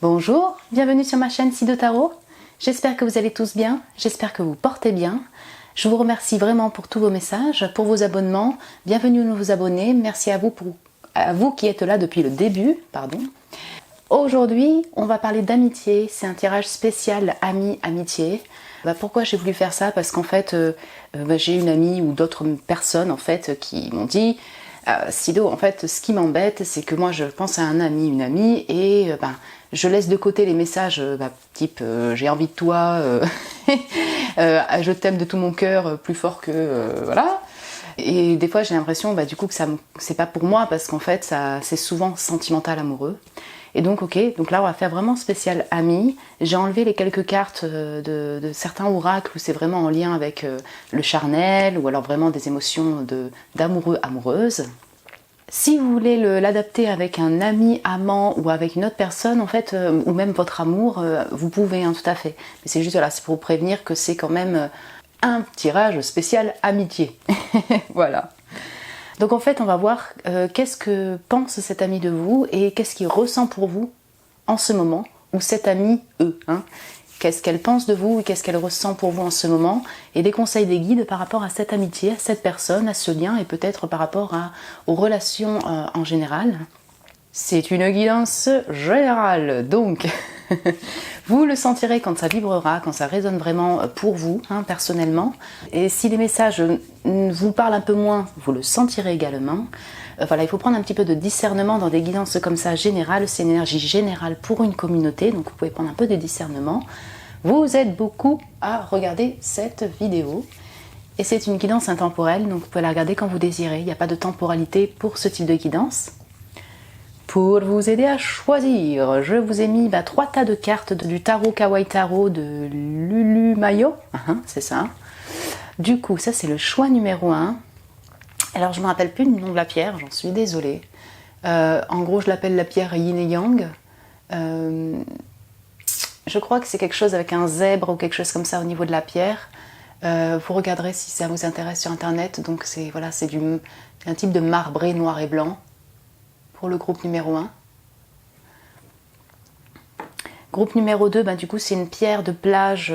Bonjour, bienvenue sur ma chaîne Sido Tarot. J'espère que vous allez tous bien, j'espère que vous portez bien. Je vous remercie vraiment pour tous vos messages, pour vos abonnements. Bienvenue aux nouveaux abonnés, merci à vous qui êtes là depuis le début. Aujourd'hui, on va parler d'amitié, c'est un tirage spécial ami-amitié. Pourquoi j'ai voulu faire ça? Parce qu'en fait, j'ai une amie ou d'autres personnes en fait qui m'ont dit Sido, en fait, ce qui m'embête, c'est que moi je pense à un ami, une amie, et je laisse de côté les messages type j'ai envie de toi, je t'aime de tout mon cœur, plus fort que voilà. Et des fois j'ai l'impression du coup que c'est pas pour moi parce qu'en fait c'est souvent sentimental amoureux. Et donc donc là on va faire vraiment spécial ami. J'ai enlevé les quelques cartes de certains oracles où c'est vraiment en lien avec le charnel ou alors vraiment des émotions d'amoureux, amoureuses. Si vous voulez l'adapter avec un ami, amant ou avec une autre personne en fait, ou même votre amour, vous pouvez tout à fait. Mais c'est juste voilà, c'est pour vous prévenir que c'est quand même un tirage spécial amitié. Voilà. Donc en fait on va voir qu'est-ce que pense cet ami de vous et qu'est-ce qu'il ressent pour vous en ce moment, ou cet ami qu'est-ce qu'elle pense de vous et qu'est-ce qu'elle ressent pour vous en ce moment, et des conseils, des guides par rapport à cette amitié, à cette personne, à ce lien, et peut-être par rapport aux relations en général. C'est une guidance générale, donc vous le sentirez quand ça vibrera, quand ça résonne vraiment pour vous, personnellement. Et si les messages vous parlent un peu moins, vous le sentirez également. Voilà, il faut prendre un petit peu de discernement dans des guidances comme ça générales. C'est une énergie générale pour une communauté, donc vous pouvez prendre un peu de discernement. Vous êtes beaucoup à regarder cette vidéo. Et c'est une guidance intemporelle, donc vous pouvez la regarder quand vous désirez. Il n'y a pas de temporalité pour ce type de guidance. Pour vous aider à choisir, je vous ai mis 3 tas de cartes du tarot Kawaii Tarot de Lulu Mayo. C'est ça. Du coup, ça c'est le choix numéro 1. Alors je ne me rappelle plus le nom de la pierre, j'en suis désolée. En gros, je l'appelle la pierre Yin et Yang. Je crois que c'est quelque chose avec un zèbre ou quelque chose comme ça au niveau de la pierre. Vous regarderez si ça vous intéresse sur internet. Donc c'est un type de marbré noir et blanc pour le groupe numéro 1. Groupe numéro 2, du coup c'est une pierre de plage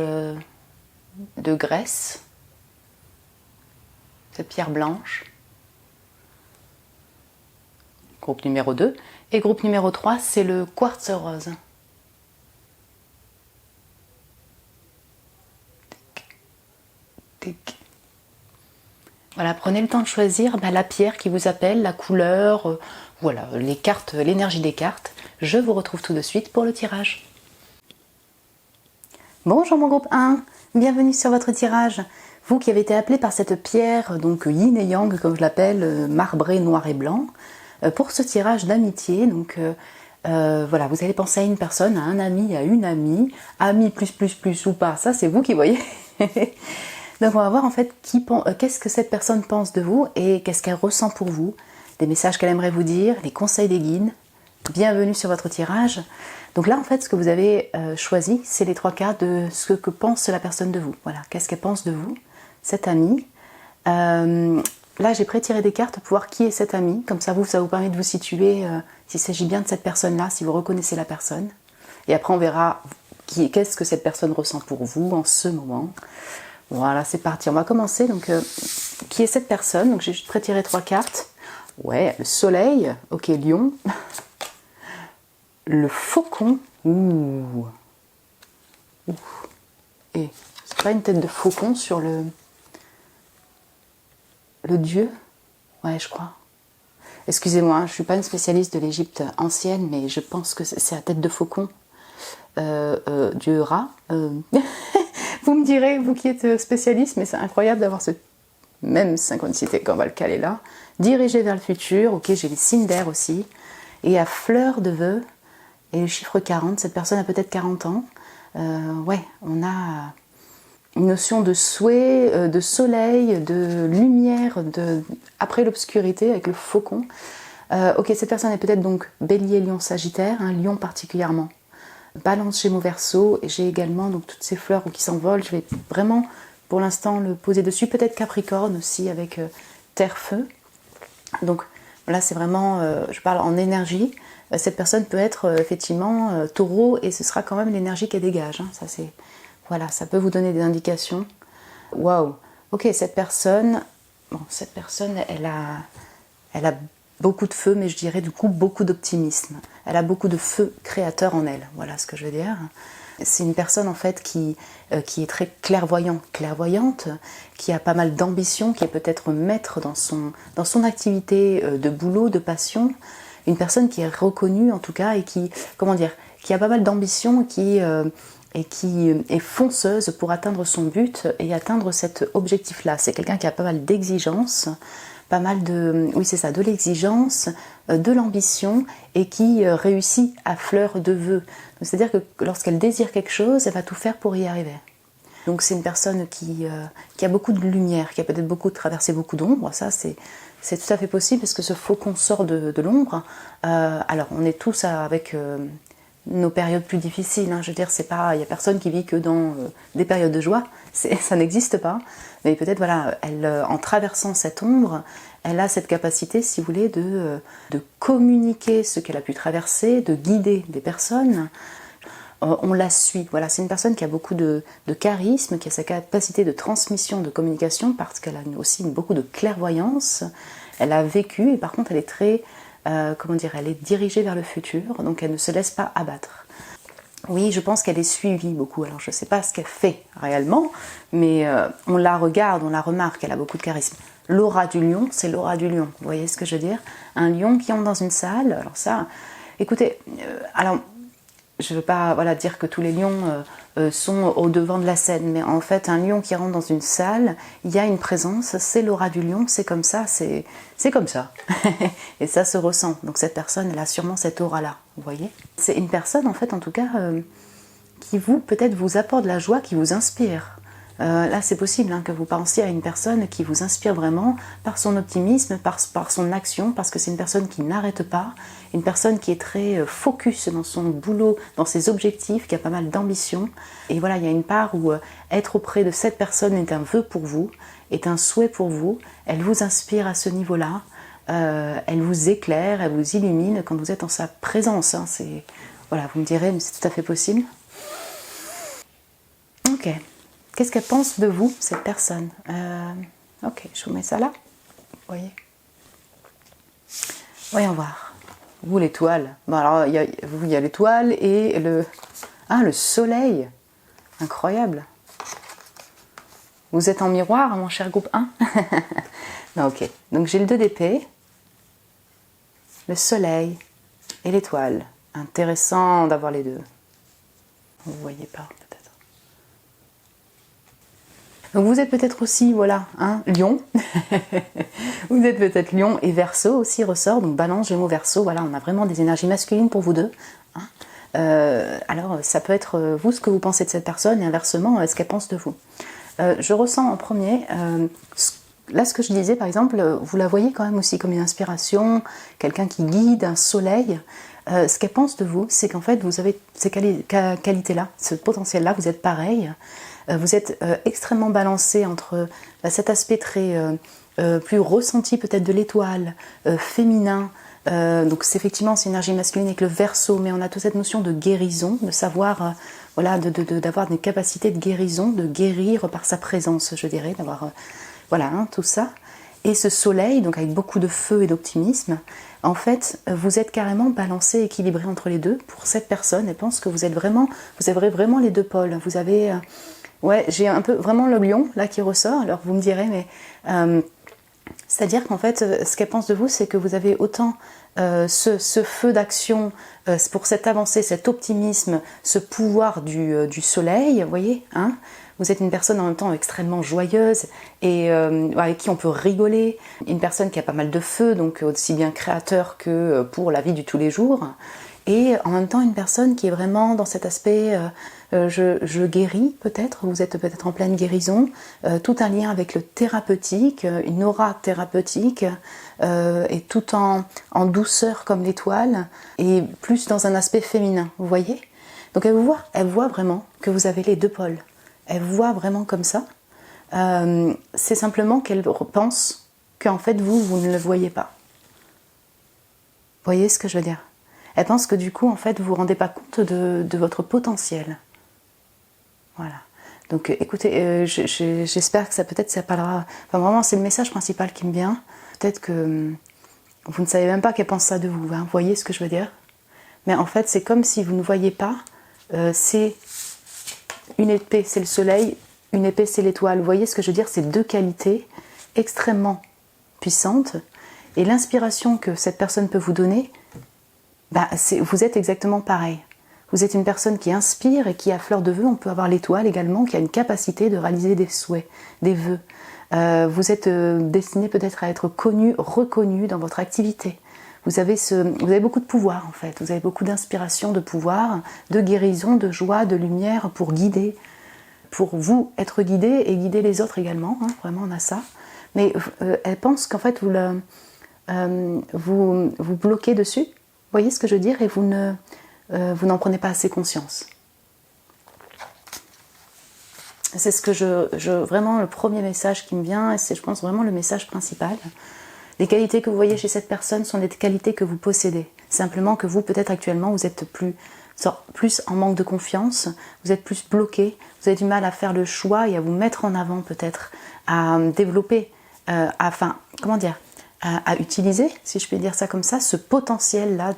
de Grèce. Cette pierre blanche. Groupe numéro 2. Et groupe numéro 3, c'est le quartz rose. Voilà, prenez le temps de choisir la pierre qui vous appelle, la couleur, voilà, les cartes, l'énergie des cartes. Je vous retrouve tout de suite pour le tirage. Bonjour mon groupe 1, bienvenue sur votre tirage. Vous qui avez été appelé par cette pierre, donc Yin et Yang comme je l'appelle, marbré noir et blanc, pour ce tirage d'amitié. Donc voilà, vous allez penser à une personne, à un ami, à une amie, ami plus ou pas, ça c'est vous qui voyez. Donc on va voir en fait qu'est-ce que cette personne pense de vous et qu'est-ce qu'elle ressent pour vous, des messages qu'elle aimerait vous dire, les conseils des guides. Bienvenue sur votre tirage. Donc là en fait ce que vous avez choisi, c'est les 3 cartes de ce que pense la personne de vous. Voilà, qu'est-ce qu'elle pense de vous, cette amie. Là j'ai pré-tiré des cartes pour voir qui est cette amie, comme ça vous permet de vous situer s'il s'agit bien de cette personne-là, si vous reconnaissez la personne. Et après on verra qu'est-ce que cette personne ressent pour vous en ce moment. Voilà, c'est parti. On va commencer. Donc, qui est cette personne? Donc, j'ai juste pré-tiré 3 cartes. Ouais, le soleil. Ok, lion. Le faucon. Ouh. Et c'est pas une tête de faucon sur le dieu? Ouais, je crois. Excusez-moi, je suis pas une spécialiste de l'Égypte ancienne, mais je pense que c'est la tête de faucon. Dieu Ra. Vous me direz, vous qui êtes spécialiste, mais c'est incroyable d'avoir cette même synchronicité, qu'on va le caler là. Dirigé vers le futur, ok, j'ai les signes d'air aussi. Et à fleur de vœux, et le chiffre 40, cette personne a peut-être 40 ans. Ouais, on a une notion de souhait, de soleil, de lumière, après l'obscurité avec le faucon. Ok, cette personne est peut-être donc bélier, lion, sagittaire, lion particulièrement. Balance, Gémeaux, Verseau, et j'ai également donc toutes ces fleurs qui s'envolent. Je vais vraiment pour l'instant le poser dessus, peut-être Capricorne aussi avec terre-feu. Donc Là, c'est vraiment, je parle en énergie. Cette personne peut être effectivement taureau et ce sera quand même l'énergie qu'elle dégage. Hein. Ça, c'est, voilà, ça peut vous donner des indications. Waouh. Ok, cette personne, elle a beaucoup de feu, mais je dirais du coup beaucoup d'optimisme. Elle a beaucoup de feu créateur en elle. Voilà ce que je veux dire. C'est une personne en fait qui est très clairvoyante, qui a pas mal d'ambition, qui est peut-être maître dans son activité de boulot, de passion. Une personne qui est reconnue en tout cas et qui, comment dire, qui a pas mal d'ambition et qui est fonceuse pour atteindre son but et atteindre cet objectif-là. C'est quelqu'un qui a pas mal d'exigences, pas mal de, oui c'est ça, de l'exigence, de l'ambition et qui réussit à fleur de vœux. C'est-à-dire que lorsqu'elle désire quelque chose, elle va tout faire pour y arriver. Donc c'est une personne qui a beaucoup de lumière, qui a peut-être traversé beaucoup d'ombre. Ça c'est tout à fait possible parce que ce faucon sort de l'ombre. Alors on est tous avec nos périodes plus difficiles. Hein. Je veux dire, c'est pas, il n'y a personne qui vit que dans des périodes de joie. Ça n'existe pas. Mais peut-être voilà, elle, en traversant cette ombre, elle a cette capacité, si vous voulez, de communiquer ce qu'elle a pu traverser, de guider des personnes. On la suit. Voilà, c'est une personne qui a beaucoup de charisme, qui a sa capacité de transmission, de communication, parce qu'elle a aussi beaucoup de clairvoyance. Elle a vécu et par contre, elle est très, comment dire, elle est dirigée vers le futur, donc elle ne se laisse pas abattre. Oui, je pense qu'elle est suivie beaucoup. Alors, je ne sais pas ce qu'elle fait réellement, mais on la regarde, on la remarque, elle a beaucoup de charisme. L'aura du lion, c'est l'aura du lion. Vous voyez ce que je veux dire? Un lion qui entre dans une salle. Alors ça, écoutez, alors je ne veux pas voilà, dire que tous les lions sont au devant de la scène, mais en fait, un lion qui rentre dans une salle, il y a une présence, c'est l'aura du lion, c'est comme ça, c'est comme ça. Et ça se ressent. Donc cette personne, elle a sûrement cette aura-là, vous voyez. C'est une personne, en fait, en tout cas, qui peut-être vous apporte de la joie, qui vous inspire. Là, c'est possible hein, que vous pensiez à une personne qui vous inspire vraiment par son optimisme, par son action, parce que c'est une personne qui n'arrête pas, une personne qui est très focus dans son boulot, dans ses objectifs, qui a pas mal d'ambition. Et voilà, il y a une part où être auprès de cette personne est un vœu pour vous, est un souhait pour vous. Elle vous inspire à ce niveau-là, elle vous éclaire, elle vous illumine quand vous êtes en sa présence. Hein, voilà, vous me direz, mais c'est tout à fait possible. Ok. Qu'est-ce qu'elle pense de vous, cette personne? Ok, je vous mets ça là. Vous voyez? Voyons voir. Vous, l'étoile. Bon, alors, il y a l'étoile et le soleil. Incroyable. Vous êtes en miroir, mon cher groupe 1. Non, ok. Donc, j'ai le 2 d'épée, le soleil et l'étoile. Intéressant d'avoir les deux. Vous ne voyez pas. Donc vous êtes peut-être aussi, voilà, Lion. Vous êtes peut-être Lion et Verseau aussi ressort, donc Balance, Gémeaux, Verseau, voilà, on a vraiment des énergies masculines pour vous deux. Alors ça peut être vous ce que vous pensez de cette personne et inversement ce qu'elle pense de vous. Je ressens en premier, là ce que je disais par exemple, vous la voyez quand même aussi comme une inspiration, quelqu'un qui guide, un soleil. Ce qu'elle pense de vous, c'est qu'en fait vous avez ces qualités-là, ce potentiel-là, vous êtes pareil. Vous êtes extrêmement balancé entre cet aspect très plus ressenti peut-être de l'étoile, féminin. Donc c'est effectivement c'est une énergie masculine avec le Verseau, mais on a toute cette notion de guérison, de savoir, voilà, d'avoir des capacités de guérison, de guérir par sa présence, je dirais, d'avoir, voilà, tout ça. Et ce soleil, donc avec beaucoup de feu et d'optimisme, en fait, vous êtes carrément balancé, équilibré entre les deux. Pour cette personne, elle pense que vous avez vraiment les deux pôles. Vous avez ouais, j'ai un peu vraiment le lion là qui ressort, alors vous me direz, mais c'est-à-dire qu'en fait, ce qu'elle pense de vous, c'est que vous avez autant ce feu d'action pour cette avancée, cet optimisme, ce pouvoir du soleil, vous voyez, hein. Vous êtes une personne en même temps extrêmement joyeuse et avec qui on peut rigoler, une personne qui a pas mal de feu, donc aussi bien créateur que pour la vie du tous les jours, et en même temps une personne qui est vraiment dans cet aspect je guéris peut-être, vous êtes peut-être en pleine guérison, tout un lien avec le thérapeutique, une aura thérapeutique, et tout en douceur comme l'étoile, et plus dans un aspect féminin, vous voyez? Donc elle voit vraiment que vous avez les deux pôles, elle voit vraiment comme ça, c'est simplement qu'elle pense qu'en fait vous ne le voyez pas. voyez ce que je veux dire? Elle pense que du coup, en fait, vous vous rendez pas compte de votre potentiel. Voilà. Donc écoutez, j'espère que ça peut-être ça parlera... Enfin vraiment, c'est le message principal qui me vient. Peut-être que vous ne savez même pas qu'elle pense ça de vous. Hein. Vous voyez ce que je veux dire? Mais en fait, c'est comme si vous ne voyez pas. C'est une épée, c'est le soleil. Une épée, c'est l'étoile. Vous voyez ce que je veux dire? C'est deux qualités extrêmement puissantes. Et l'inspiration que cette personne peut vous donner, bah, vous êtes exactement pareil. Vous êtes une personne qui inspire et qui, à fleur de vœux, on peut avoir l'étoile également, qui a une capacité de réaliser des souhaits, des vœux. Vous êtes destiné peut-être à être connu, reconnu dans votre activité. Vous avez beaucoup de pouvoir en fait, vous avez beaucoup d'inspiration, de pouvoir, de guérison, de joie, de lumière pour guider, pour vous être guidé et guider les autres également, hein, vraiment on a ça. Mais elle pense qu'en fait vous bloquez dessus, vous voyez ce que je veux dire, et vous n'en prenez pas assez conscience. C'est ce que vraiment le premier message qui me vient, et c'est je pense vraiment le message principal. Les qualités que vous voyez chez cette personne sont des qualités que vous possédez. Simplement que vous, peut-être actuellement, vous êtes plus en manque de confiance, vous êtes plus bloqué, vous avez du mal à faire le choix et à vous mettre en avant peut-être, à développer, à utiliser, si je peux dire ça comme ça, ce potentiel-là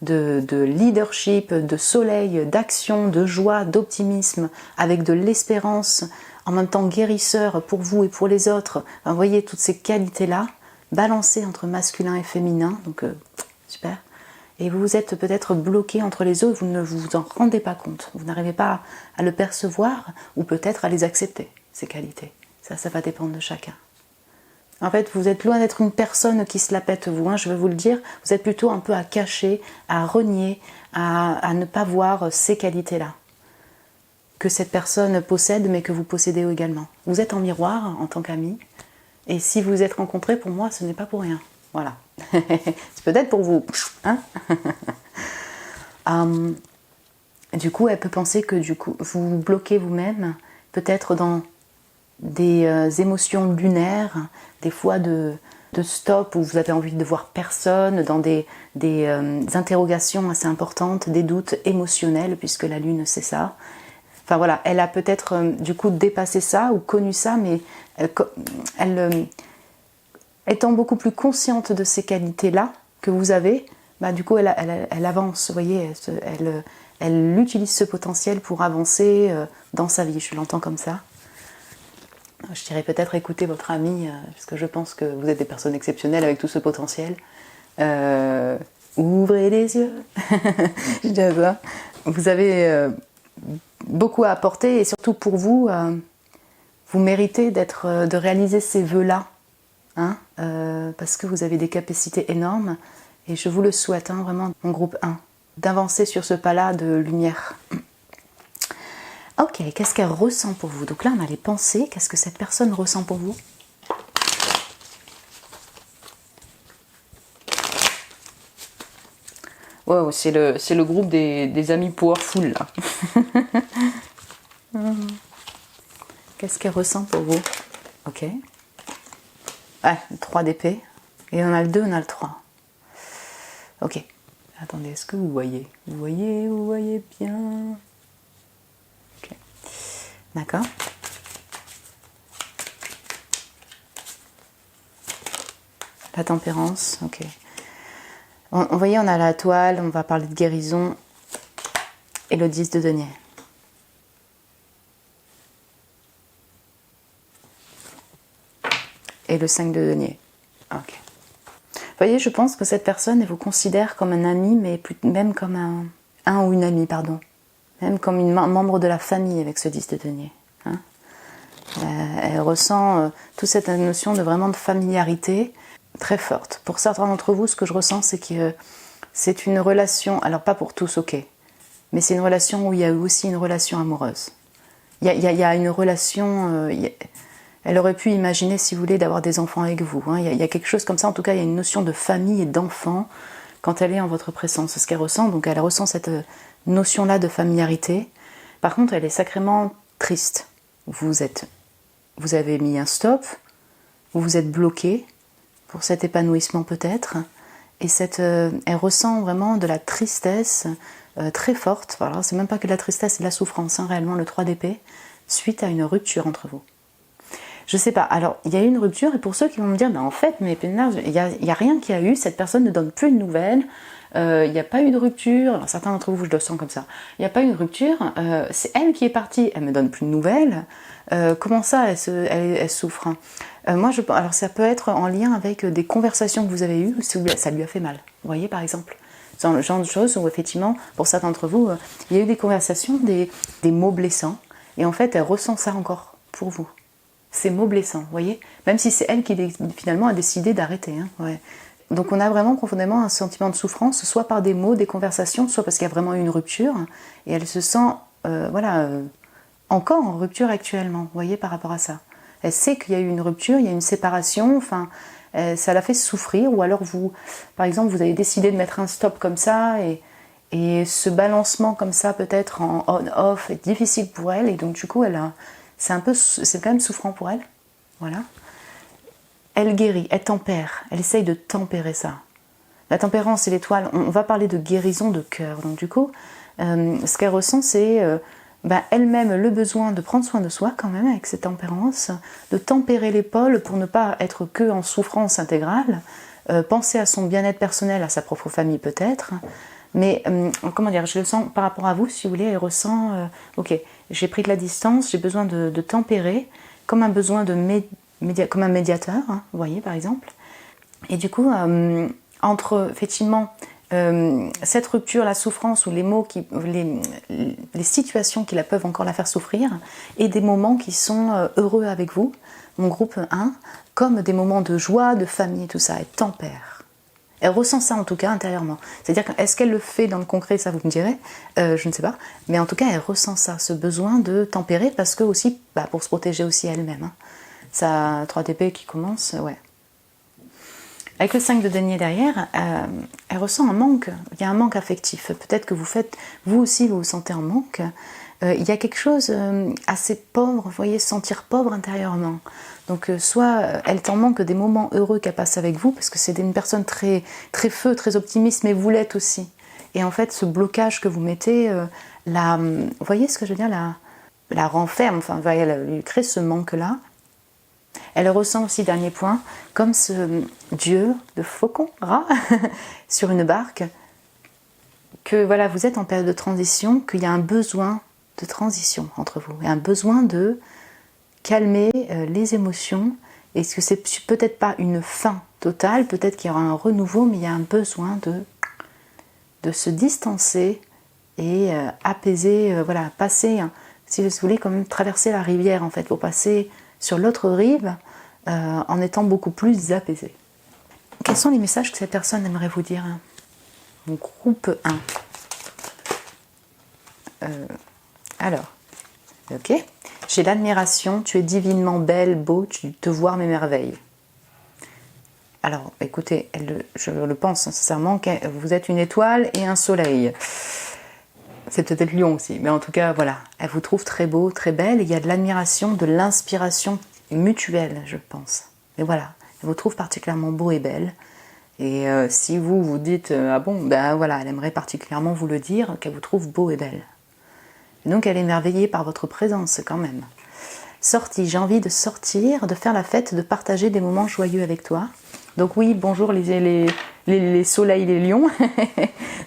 de leadership, de soleil, d'action, de joie, d'optimisme, avec de l'espérance, en même temps guérisseur pour vous et pour les autres. Enfin, vous voyez toutes ces qualités-là, balancées entre masculin et féminin, donc super. Et vous êtes peut-être bloqué entre les deux, vous ne vous en rendez pas compte, vous n'arrivez pas à le percevoir ou peut-être à les accepter, ces qualités. Ça va dépendre de chacun. En fait, vous êtes loin d'être une personne qui se la pète, vous, hein, je vais vous le dire. Vous êtes plutôt un peu à cacher, à renier, à ne pas voir ces qualités-là que cette personne possède, mais que vous possédez également. Vous êtes en miroir en tant qu'ami, et si vous êtes rencontrés, pour moi, ce n'est pas pour rien. Voilà. C'est peut-être pour vous. Hein. Du coup, elle peut penser que du coup, vous vous bloquez vous-même, peut-être dans des émotions lunaires, des fois de stop où vous avez envie de voir personne, dans des interrogations assez importantes, des doutes émotionnels, puisque la lune c'est ça. Enfin voilà, elle a peut-être du coup dépassé ça ou connu ça, mais elle étant beaucoup plus consciente de ces qualités-là que vous avez, bah, du coup elle avance, vous voyez, elle utilise ce potentiel pour avancer dans sa vie, je l'entends comme ça. Je dirais peut-être écouter votre ami, parce que je pense que vous êtes des personnes exceptionnelles avec tout ce potentiel. Ouvrez les yeux. Je dirais ça. Vous avez beaucoup à apporter et surtout pour vous, vous méritez de réaliser ces vœux-là, hein, parce que vous avez des capacités énormes et je vous le souhaite, hein, vraiment, mon groupe 1, d'avancer sur ce pas-là de lumière. Ok, qu'est-ce qu'elle ressent pour vous? Donc là, on a les pensées. Qu'est-ce que cette personne ressent pour vous? Wow, c'est le groupe des amis powerful, là. Qu'est-ce qu'elle ressent pour vous? Ok. Ah, 3 d'épée. Et on a le 2, on a le 3. Ok. Attendez, est-ce que vous voyez? Vous voyez bien? D'accord. La tempérance, ok. Vous voyez, on a la toile, on va parler de guérison. Et le 10 de denier. Et le 5 de denier. Ok. Vous voyez, je pense que cette personne, elle vous considère comme un ami, mais même comme un ou une amie, pardon. Même comme un membre de la famille avec ce 10 de denier. Hein. Elle ressent toute cette notion de familiarité très forte. Pour certains d'entre vous, ce que je ressens, c'est que c'est une relation, alors pas pour tous, ok, mais c'est une relation où il y a aussi une relation amoureuse. Il y a une relation, elle aurait pu imaginer, si vous voulez, d'avoir des enfants avec vous. Hein. Il y a quelque chose comme ça, en tout cas, il y a une notion de famille et d'enfant quand elle est en votre présence. C'est ce qu'elle ressent, donc elle ressent cette notion-là de familiarité. Par contre, elle est sacrément triste. Vous avez mis un stop, vous vous êtes bloqué pour cet épanouissement peut-être, Et elle ressent vraiment de la tristesse très forte. Voilà, c'est même pas que de la tristesse, c'est de la souffrance, hein, réellement, le 3 d'épée, suite à une rupture entre vous. Je sais pas, alors il y a eu une rupture, et pour ceux qui vont me dire, en fait, mais Pénard, il y a rien qui a eu, cette personne ne donne plus de nouvelles, il n'y a pas eu de rupture, alors certains d'entre vous, je le sens comme ça, il n'y a pas eu de rupture, c'est elle qui est partie, elle me donne plus de nouvelles, comment ça, elle souffre, hein. Alors ça peut être en lien avec des conversations que vous avez eues, ça lui a fait mal, vous voyez par exemple. C'est le genre de choses où effectivement, pour certains d'entre vous, il y a eu des conversations, des mots blessants, et en fait elle ressent ça encore pour vous. Ces mots blessants, vous voyez, même si c'est elle qui finalement a décidé d'arrêter, hein, ouais. Donc on a vraiment profondément un sentiment de souffrance, soit par des mots, des conversations, soit parce qu'il y a vraiment eu une rupture, et elle se sent, encore en rupture actuellement, vous voyez, par rapport à ça. Elle sait qu'il y a eu une rupture, il y a une séparation, enfin, ça la fait souffrir, ou alors vous, par exemple, vous avez décidé de mettre un stop comme ça, et ce balancement comme ça, peut-être en on-off, est difficile pour elle, et donc du coup, c'est quand même souffrant pour elle, voilà. Elle guérit, elle tempère, elle essaye de tempérer ça. La tempérance et l'étoile, on va parler de guérison de cœur, donc du coup, ce qu'elle ressent, c'est elle-même le besoin de prendre soin de soi quand même avec cette tempérance, de tempérer l'épaule pour ne pas être que en souffrance intégrale, penser à son bien-être personnel, à sa propre famille peut-être, mais comment dire, je le sens par rapport à vous, si vous voulez, elle ressent, ok, j'ai pris de la distance, j'ai besoin de tempérer, comme un besoin comme un médiateur, hein, vous voyez par exemple, et du coup, entre effectivement cette rupture, la souffrance ou les mots, les situations qui peuvent encore la faire souffrir, et des moments qui sont heureux avec vous, mon groupe 1, comme des moments de joie, de famille, tout ça, elle tempère. Elle ressent ça en tout cas intérieurement. C'est-à-dire, est-ce qu'elle le fait dans le concret, ça vous me direz, je ne sais pas, mais en tout cas elle ressent ça, ce besoin de tempérer, parce que aussi, pour se protéger aussi elle-même. Hein. Ça, 3 d'épée qui commence, ouais. Avec le 5 de denier derrière, elle ressent un manque, il y a un manque affectif. Peut-être que vous aussi vous vous sentez en manque. Il y a quelque chose assez pauvre, vous voyez, se sentir pauvre intérieurement. Donc soit elle t'en manque des moments heureux qu'elle passe avec vous, parce que c'est une personne très, très feu, très optimiste, mais vous l'êtes aussi. Et en fait, ce blocage que vous mettez, vous voyez ce que je veux dire, la renferme, enfin, elle lui crée ce manque-là. Elle ressent aussi, dernier point, comme ce dieu de faucon, rat, sur une barque, que voilà, vous êtes en période de transition, qu'il y a un besoin de transition entre vous, et un besoin de calmer les émotions, et que c'est peut-être pas une fin totale, peut-être qu'il y aura un renouveau, mais il y a un besoin de se distancer et apaiser, voilà, passer, si vous voulez, comme traverser la rivière en fait, pour passer sur l'autre rive en étant beaucoup plus apaisé. Quels sont les messages que cette personne aimerait vous dire, hein? Mon groupe 1. Alors, ok. J'ai l'admiration, tu es divinement belle, beau, tu te vois mes merveilles. Alors, écoutez, je le pense sincèrement, vous êtes une étoile et un soleil. C'est peut-être Lion aussi, mais en tout cas, voilà. Elle vous trouve très beau, très belle, et il y a de l'admiration, de l'inspiration mutuelle, je pense. Mais voilà, elle vous trouve particulièrement beau et belle. Et si vous dites, ah bon, ben voilà, elle aimerait particulièrement vous le dire, qu'elle vous trouve beau et belle. Et donc elle est émerveillée par votre présence quand même. Sortie, j'ai envie de sortir, de faire la fête, de partager des moments joyeux avec toi. Donc oui, bonjour les soleils, les lions.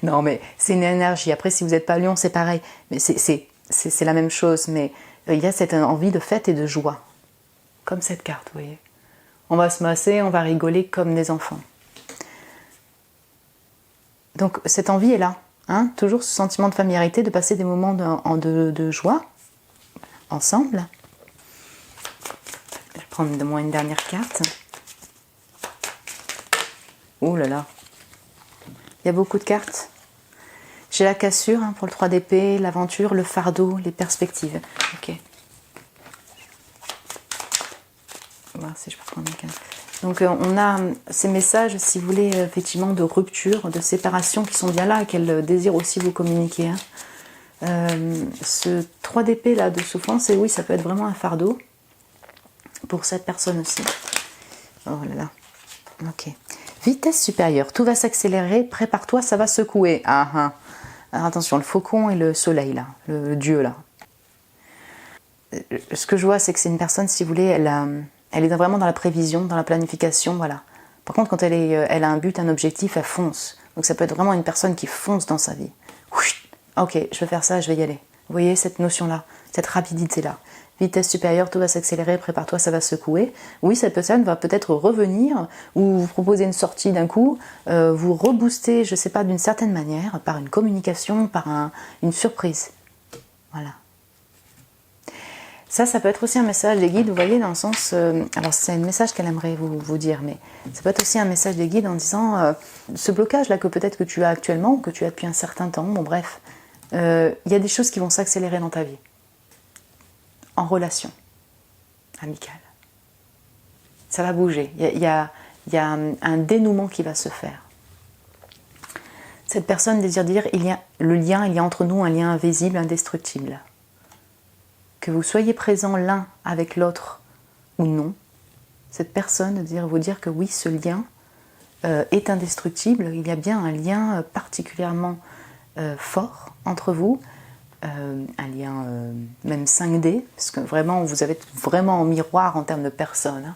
Non mais c'est une énergie. Après si vous n'êtes pas lion, c'est pareil. Mais c'est la même chose. Mais il y a cette envie de fête et de joie. Comme cette carte, vous voyez. On va se masser, on va rigoler comme des enfants. Donc cette envie est là. Hein, toujours ce sentiment de familiarité, de passer des moments de joie ensemble. Je vais prendre de moi une dernière carte. Oh là là. Il y a beaucoup de cartes. J'ai la cassure pour le 3 d'épée, l'aventure, le fardeau, les perspectives. Ok. On va voir si je peux prendre une carte. Donc on a ces messages, si vous voulez, effectivement, de rupture, de séparation qui sont bien là et qu'elle désire aussi vous communiquer. Ce 3 d'épée là de souffrance, et oui, ça peut être vraiment un fardeau pour cette personne aussi. Oh là là. Ok. Vitesse supérieure, tout va s'accélérer, prépare-toi, ça va secouer. Ah, ah. Alors attention, le faucon et le soleil là, le dieu là. Ce que je vois, c'est que c'est une personne, si vous voulez, elle est vraiment dans la prévision, dans la planification, voilà. Par contre, quand elle a un but, un objectif, elle fonce. Donc ça peut être vraiment une personne qui fonce dans sa vie. Ok, je vais faire ça, je vais y aller. Vous voyez cette notion-là, cette rapidité-là. Vitesse supérieure, tout va s'accélérer, prépare-toi, ça va secouer. Oui, cette personne va peut-être revenir ou vous proposer une sortie d'un coup, vous rebooster, je ne sais pas, d'une certaine manière, par une communication, par une surprise. Voilà. Ça peut être aussi un message des guides, vous voyez, dans le sens... alors, c'est un message qu'elle aimerait vous dire, mais ça peut être aussi un message des guides en disant ce blocage-là que peut-être que tu as actuellement, ou que tu as depuis un certain temps, bon bref, il y a des choses qui vont s'accélérer dans ta vie. En relation amicale. Ça va bouger. Il y a un dénouement qui va se faire. Cette personne désire dire il y a entre nous un lien invisible, indestructible. Que vous soyez présents l'un avec l'autre ou non, cette personne vous dire que oui, ce lien est indestructible. Il y a bien un lien particulièrement fort entre vous. Un lien même 5D, parce que vraiment vous avez vraiment en miroir en termes de personne, hein,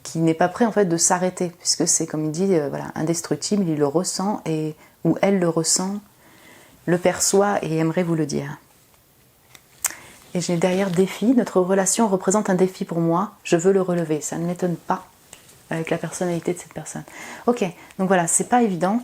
qui n'est pas prêt en fait de s'arrêter, puisque c'est comme il dit, voilà, indestructible, il le ressent, ou elle le ressent, le perçoit et aimerait vous le dire. Et j'ai derrière défi, notre relation représente un défi pour moi, je veux le relever, ça ne m'étonne pas avec la personnalité de cette personne. Ok, donc voilà, c'est pas évident.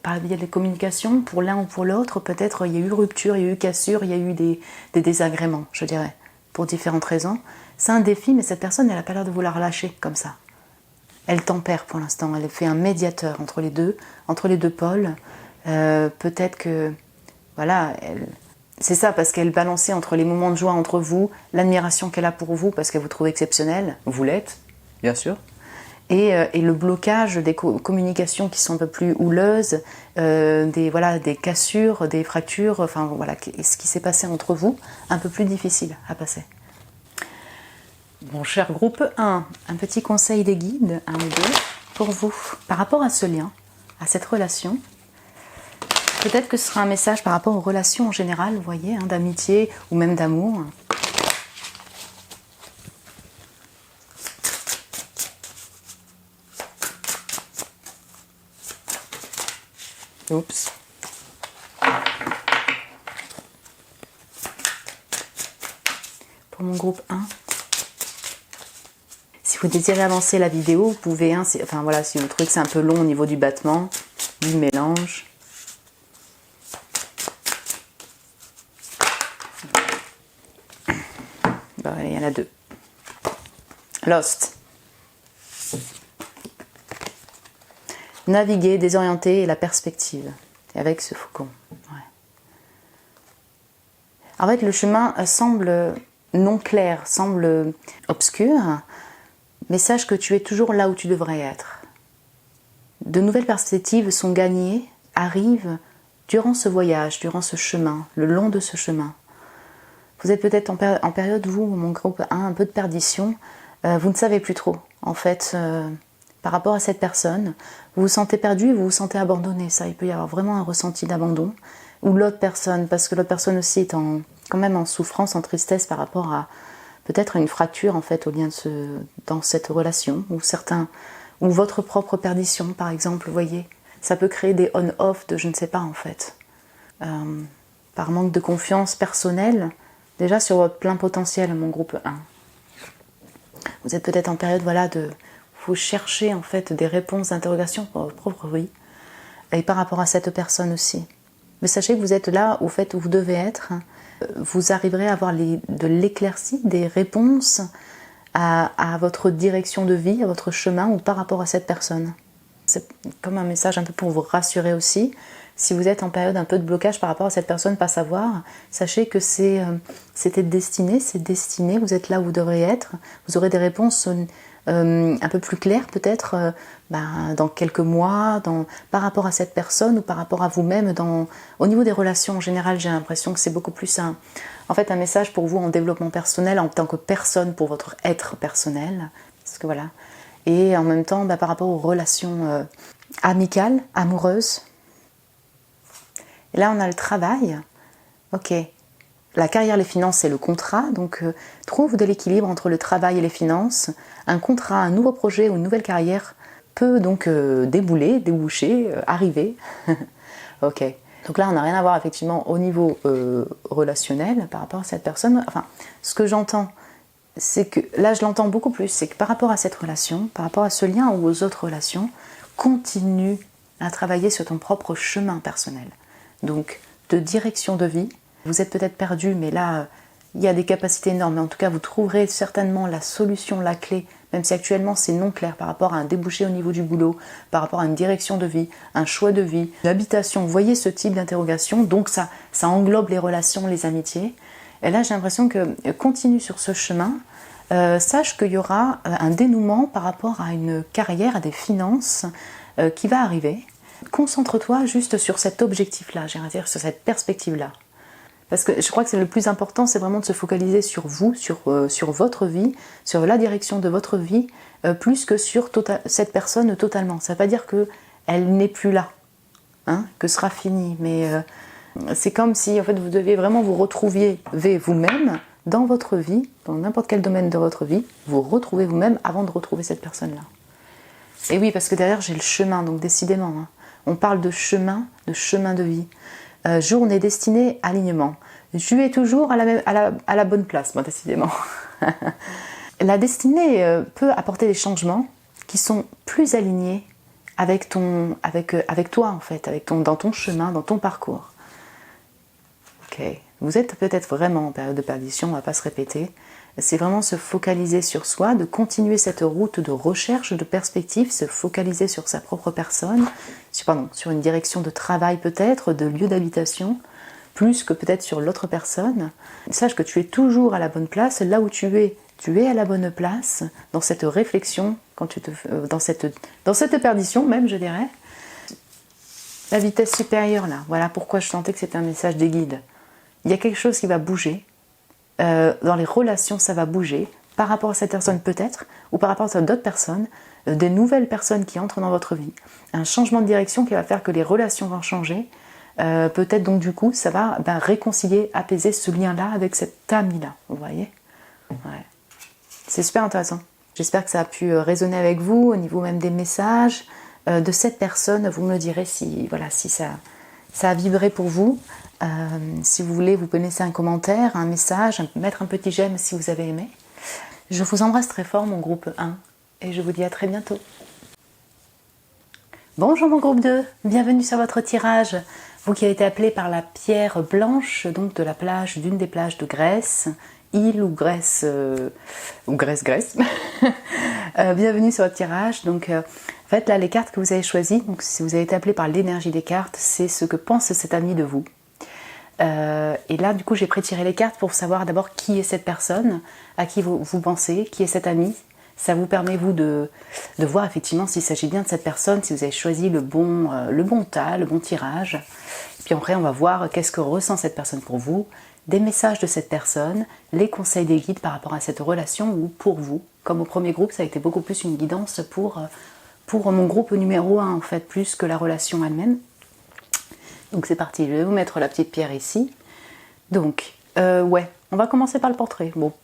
Par le biais des communications, pour l'un ou pour l'autre, peut-être il y a eu rupture, il y a eu cassure, il y a eu des désagréments, je dirais, pour différentes raisons. C'est un défi, mais cette personne, elle n'a pas l'air de vouloir lâcher comme ça. Elle tempère pour l'instant, elle fait un médiateur entre les deux pôles. Peut-être que, voilà, c'est ça, parce qu'elle balançait entre les moments de joie entre vous, l'admiration qu'elle a pour vous, parce qu'elle vous trouve exceptionnel, vous l'êtes, bien sûr. Et le blocage des communications qui sont un peu plus houleuses, des cassures, des fractures, enfin voilà, ce qui s'est passé entre vous, un peu plus difficile à passer. Mon cher groupe 1, un petit conseil des guides, 1 ou 2, pour vous, par rapport à ce lien, à cette relation. Peut-être que ce sera un message par rapport aux relations en général, vous voyez, hein, d'amitié ou même d'amour. Oups. Pour mon groupe 1. Si vous désirez avancer la vidéo, vous pouvez, hein, si vous trouvez que c'est un peu long au niveau du battement, du mélange. Bon, il y en a 2. Lost. Naviguer, désorienter et la perspective. Et avec ce faucon. Ouais. En fait, le chemin semble non clair, semble obscur, mais sache que tu es toujours là où tu devrais être. De nouvelles perspectives sont gagnées, arrivent durant ce voyage, durant ce chemin, le long de ce chemin. Vous êtes peut-être en période, vous, mon groupe 1, un peu de perdition. Vous ne savez plus trop, en fait, par rapport à cette personne. Vous vous sentez perdu, vous vous sentez abandonné. Ça, il peut y avoir vraiment un ressenti d'abandon. Ou l'autre personne, parce que l'autre personne aussi est quand même en souffrance, en tristesse par rapport à peut-être une fracture, en fait, dans cette relation. Ou votre propre perdition, par exemple, vous voyez. Ça peut créer des on-off de je ne sais pas, en fait. Par manque de confiance personnelle, déjà sur votre plein potentiel, mon groupe 1. Vous êtes peut-être en période, voilà, vous cherchez en fait des réponses d'interrogation pour votre propre vie et par rapport à cette personne aussi. Mais sachez que vous êtes là où vous devez être. Vous arriverez à avoir de l'éclaircie, des réponses à votre direction de vie, à votre chemin ou par rapport à cette personne. C'est comme un message un peu pour vous rassurer aussi. Si vous êtes en période un peu de blocage par rapport à cette personne, pas savoir, sachez que c'était destiné, c'est destiné, vous êtes là où vous devrez être. Vous aurez des réponses un peu plus claires peut-être dans quelques mois, par rapport à cette personne ou par rapport à vous-même. Au niveau des relations en général, j'ai l'impression que c'est beaucoup plus un message pour vous en développement personnel, en tant que personne, pour votre être personnel. Parce que voilà. et en même temps par rapport aux relations amicales, amoureuses. Et là on a le travail, ok. La carrière, les finances, c'est le contrat, donc trouve de l'équilibre entre le travail et les finances. Un contrat, un nouveau projet ou une nouvelle carrière peut donc déboucher, arriver. Ok. Donc là, on n'a rien à voir effectivement au niveau relationnel par rapport à cette personne. Enfin, ce que j'entends, c'est que, là je l'entends beaucoup plus, c'est que par rapport à cette relation, par rapport à ce lien ou aux autres relations, continue à travailler sur ton propre chemin personnel. Donc, de direction de vie. Vous êtes peut-être perdu, mais là, il y a des capacités énormes. Mais en tout cas, vous trouverez certainement la solution, la clé, même si actuellement c'est non clair par rapport à un débouché au niveau du boulot, par rapport à une direction de vie, un choix de vie, une habitation. Vous voyez ce type d'interrogation, donc ça englobe les relations, les amitiés. Et là, j'ai l'impression que continue sur ce chemin. Sache qu'il y aura un dénouement par rapport à une carrière, à des finances qui va arriver. Concentre-toi juste sur cet objectif-là, j'aimerais dire sur cette perspective-là. Parce que je crois que c'est le plus important, c'est vraiment de se focaliser sur vous, sur votre vie, sur la direction de votre vie, plus que sur cette personne totalement. Ça ne veut pas dire qu'elle n'est plus là, hein, que ce sera fini, mais c'est comme si en fait, vous deviez vraiment vous retrouver vous-même dans votre vie, dans n'importe quel domaine de votre vie, vous retrouvez vous-même avant de retrouver cette personne-là. Et oui, parce que derrière j'ai le chemin, donc décidément, hein, on parle de chemin de vie. Journée, destinée, alignement. Je vais toujours à la bonne place, moi, décidément. La destinée peut apporter des changements qui sont plus alignés avec toi, en fait, dans ton chemin, dans ton parcours. Ok. Vous êtes peut-être vraiment en période de perdition, on ne va pas se répéter. C'est vraiment se focaliser sur soi, de continuer cette route de recherche, de perspective, se focaliser sur sa propre personne, sur une direction de travail peut-être, de lieu d'habitation, plus que peut-être sur l'autre personne. Sache que tu es toujours à la bonne place, là où tu es à la bonne place, dans cette réflexion, dans cette perdition même, je dirais. La vitesse supérieure là, voilà pourquoi je sentais que c'était un message des guides. Il y a quelque chose qui va bouger. Dans les relations, ça va bouger par rapport à cette personne peut-être, ou par rapport à d'autres personnes, des nouvelles personnes qui entrent dans votre vie, un changement de direction qui va faire que les relations vont changer, peut-être donc du coup ça va réconcilier, apaiser ce lien-là avec cet ami-là, vous voyez. Ouais. C'est super intéressant. J'espère que ça a pu résonner avec vous au niveau même des messages de cette personne. Vous me le direz si ça a vibré pour vous. Si vous voulez, vous pouvez laisser un commentaire, un message, mettre un petit j'aime si vous avez aimé. Je vous embrasse très fort, mon groupe 1, et je vous dis à très bientôt. Bonjour mon groupe 2, bienvenue sur votre tirage. Vous qui avez été appelé par la pierre blanche, donc de la plage, d'une des plages de Grèce, île ou Grèce, bienvenue sur votre tirage. Donc, en fait, là, les cartes que vous avez choisies, donc si vous avez été appelé par l'énergie des cartes, c'est ce que pense cet ami de vous. Et là, du coup, j'ai pré-tiré les cartes pour savoir d'abord qui est cette personne, à qui vous pensez, qui est cet ami. Ça vous permet, vous, de voir effectivement s'il s'agit bien de cette personne, si vous avez choisi le bon tas, le bon tirage. Puis après, on va voir qu'est-ce que ressent cette personne pour vous, des messages de cette personne, les conseils des guides par rapport à cette relation ou pour vous. Comme au premier groupe, ça a été beaucoup plus une guidance pour mon groupe numéro 1, en fait, plus que la relation elle-même. Donc c'est parti, je vais vous mettre la petite pierre ici. Donc, on va commencer par le portrait. Bon,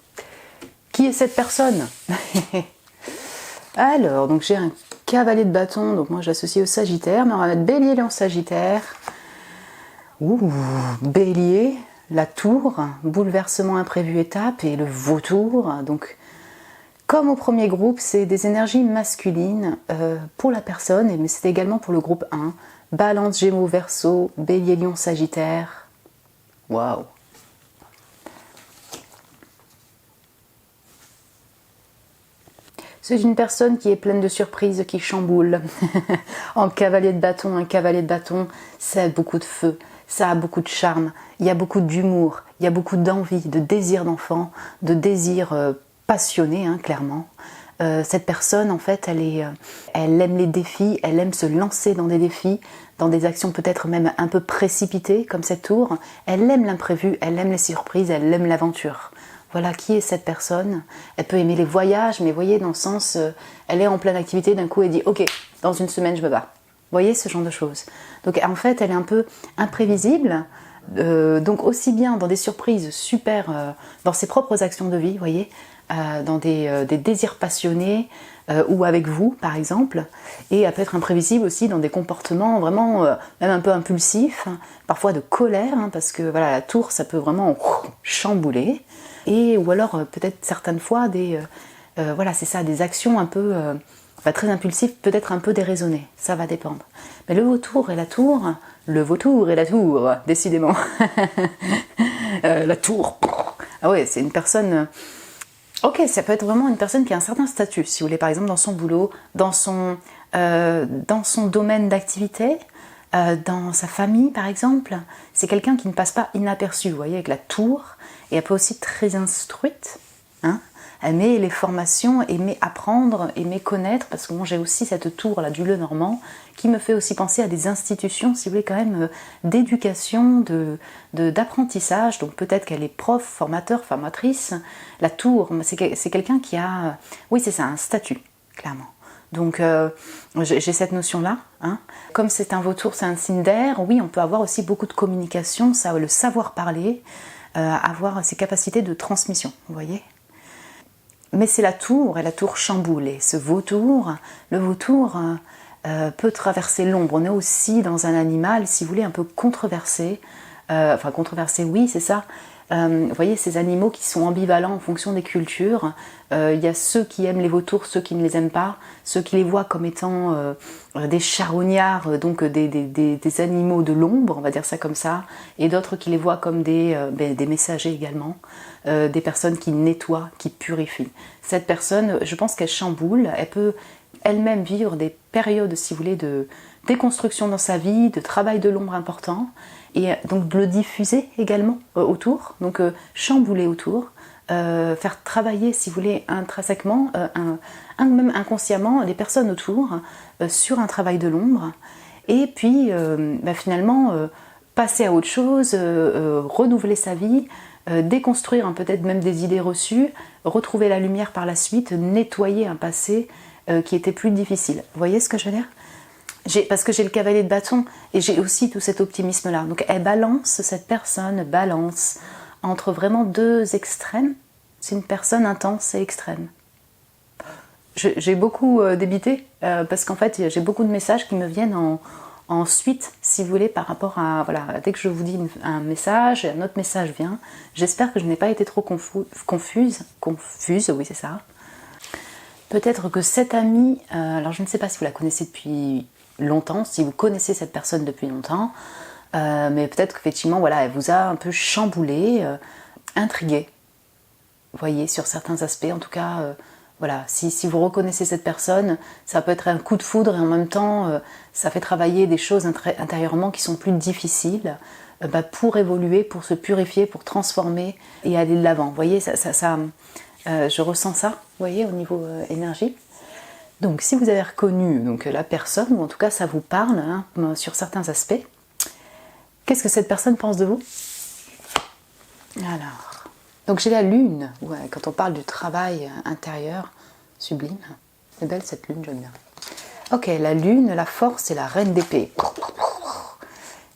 qui est cette personne? Alors, donc j'ai un cavalier de bâton, donc moi j'associe au Sagittaire, mais on va mettre Bélier, Lion, Sagittaire. Ouh, Bélier, la tour, bouleversement imprévu étape, et le vautour. Donc, comme au premier groupe, c'est des énergies masculines pour la personne, mais c'est également pour le groupe 1. Balance, Gémeaux, Verseau, Bélier, Lion, Sagittaire. Waouh! C'est une personne qui est pleine de surprises, qui chamboule. En cavalier de bâton, un cavalier de bâton, ça a beaucoup de feu, ça a beaucoup de charme, il y a beaucoup d'humour, il y a beaucoup d'envie, de désir d'enfant, de désir passionné, hein, clairement. Cette personne, en fait, elle aime les défis, elle aime se lancer dans des défis, dans des actions peut-être même un peu précipitées, comme cette tour. Elle aime l'imprévu, elle aime les surprises, elle aime l'aventure. Voilà, qui est cette personne? Elle peut aimer les voyages, mais voyez, dans le sens, elle est en pleine activité, d'un coup elle dit ok, dans une semaine je me bats. Vous voyez, ce genre de choses. Donc en fait, elle est un peu imprévisible, donc aussi bien dans des surprises super, dans ses propres actions de vie, vous voyez, dans des désirs passionnés, ou avec vous par exemple, et elle peut être imprévisible aussi dans des comportements vraiment même un peu impulsifs, hein, parfois de colère, hein, parce que voilà, la tour ça peut vraiment chambouler, et ou alors peut-être certaines fois des voilà, c'est ça, des actions un peu très impulsives, peut-être un peu déraisonnées, ça va dépendre. Mais le vautour et la tour, décidément. La tour, ah ouais, c'est une personne. Ok, ça peut être vraiment une personne qui a un certain statut, si vous voulez, par exemple dans son boulot, dans son domaine d'activité, dans sa famille par exemple. C'est quelqu'un qui ne passe pas inaperçu, vous voyez, avec la tour, et elle peut aussi être très instruite, hein. Elle aimait les formations, aimait apprendre, aimait connaître, parce que moi j'ai aussi cette tour là du Lenormand qui me fait aussi penser à des institutions, si vous voulez, quand même, d'éducation, d'apprentissage. Donc peut-être qu'elle est prof, formateur, formatrice. La tour, c'est quelqu'un qui a, oui c'est ça, un statut, clairement. Donc j'ai cette notion-là, hein. Comme c'est un vautour, c'est un signe d'air, oui, on peut avoir aussi beaucoup de communication, ça, le savoir parler, avoir ces capacités de transmission, vous voyez. Mais c'est la tour, et la tour chamboule. Et ce vautour, le vautour peut traverser l'ombre. On est aussi dans un animal, si vous voulez, un peu controversé. Enfin, controversé, oui, c'est ça. Vous voyez, ces animaux qui sont ambivalents en fonction des cultures. Il y a ceux qui aiment les vautours, ceux qui ne les aiment pas, ceux qui les voient comme étant des charognards, donc des animaux de l'ombre, on va dire ça comme ça, et d'autres qui les voient comme des messagers également, des personnes qui nettoient, qui purifient. Cette personne, je pense qu'elle chamboule, elle peut elle-même vivre des périodes, si vous voulez, de déconstruction dans sa vie, de travail de l'ombre important, et donc de le diffuser également autour, donc chambouler autour, faire travailler, si vous voulez, intrinsèquement, même inconsciemment, les personnes autour sur un travail de l'ombre, et puis finalement passer à autre chose, renouveler sa vie, déconstruire peut-être même des idées reçues, retrouver la lumière par la suite, nettoyer un passé qui était plus difficile. Vous voyez ce que je veux dire ? Parce que j'ai le cavalier de bâton et j'ai aussi tout cet optimisme-là. Donc cette personne balance entre vraiment deux extrêmes. C'est une personne intense et extrême. J'ai beaucoup débité parce qu'en fait j'ai beaucoup de messages qui me viennent en suite, si vous voulez, par rapport à, voilà, dès que je vous dis un message, un autre message vient. J'espère que je n'ai pas été trop confuse, oui c'est ça. Peut-être que cette amie, alors je ne sais pas si vous la connaissez depuis longtemps, si vous connaissez cette personne depuis longtemps, mais peut-être qu'effectivement, voilà, elle vous a un peu chamboulé, intrigué, vous voyez, sur certains aspects, en tout cas, voilà, si vous reconnaissez cette personne, ça peut être un coup de foudre et en même temps, ça fait travailler des choses intérieurement qui sont plus difficiles pour évoluer, pour se purifier, pour transformer et aller de l'avant. Vous voyez, je ressens ça, vous voyez, au niveau énergie. Donc si vous avez reconnu la personne, ou en tout cas ça vous parle sur certains aspects, qu'est-ce que cette personne pense de vous? Alors, donc j'ai la lune, quand on parle du travail intérieur, sublime. C'est belle cette lune, j'aime bien. Ok, la lune, la force et la reine d'épée.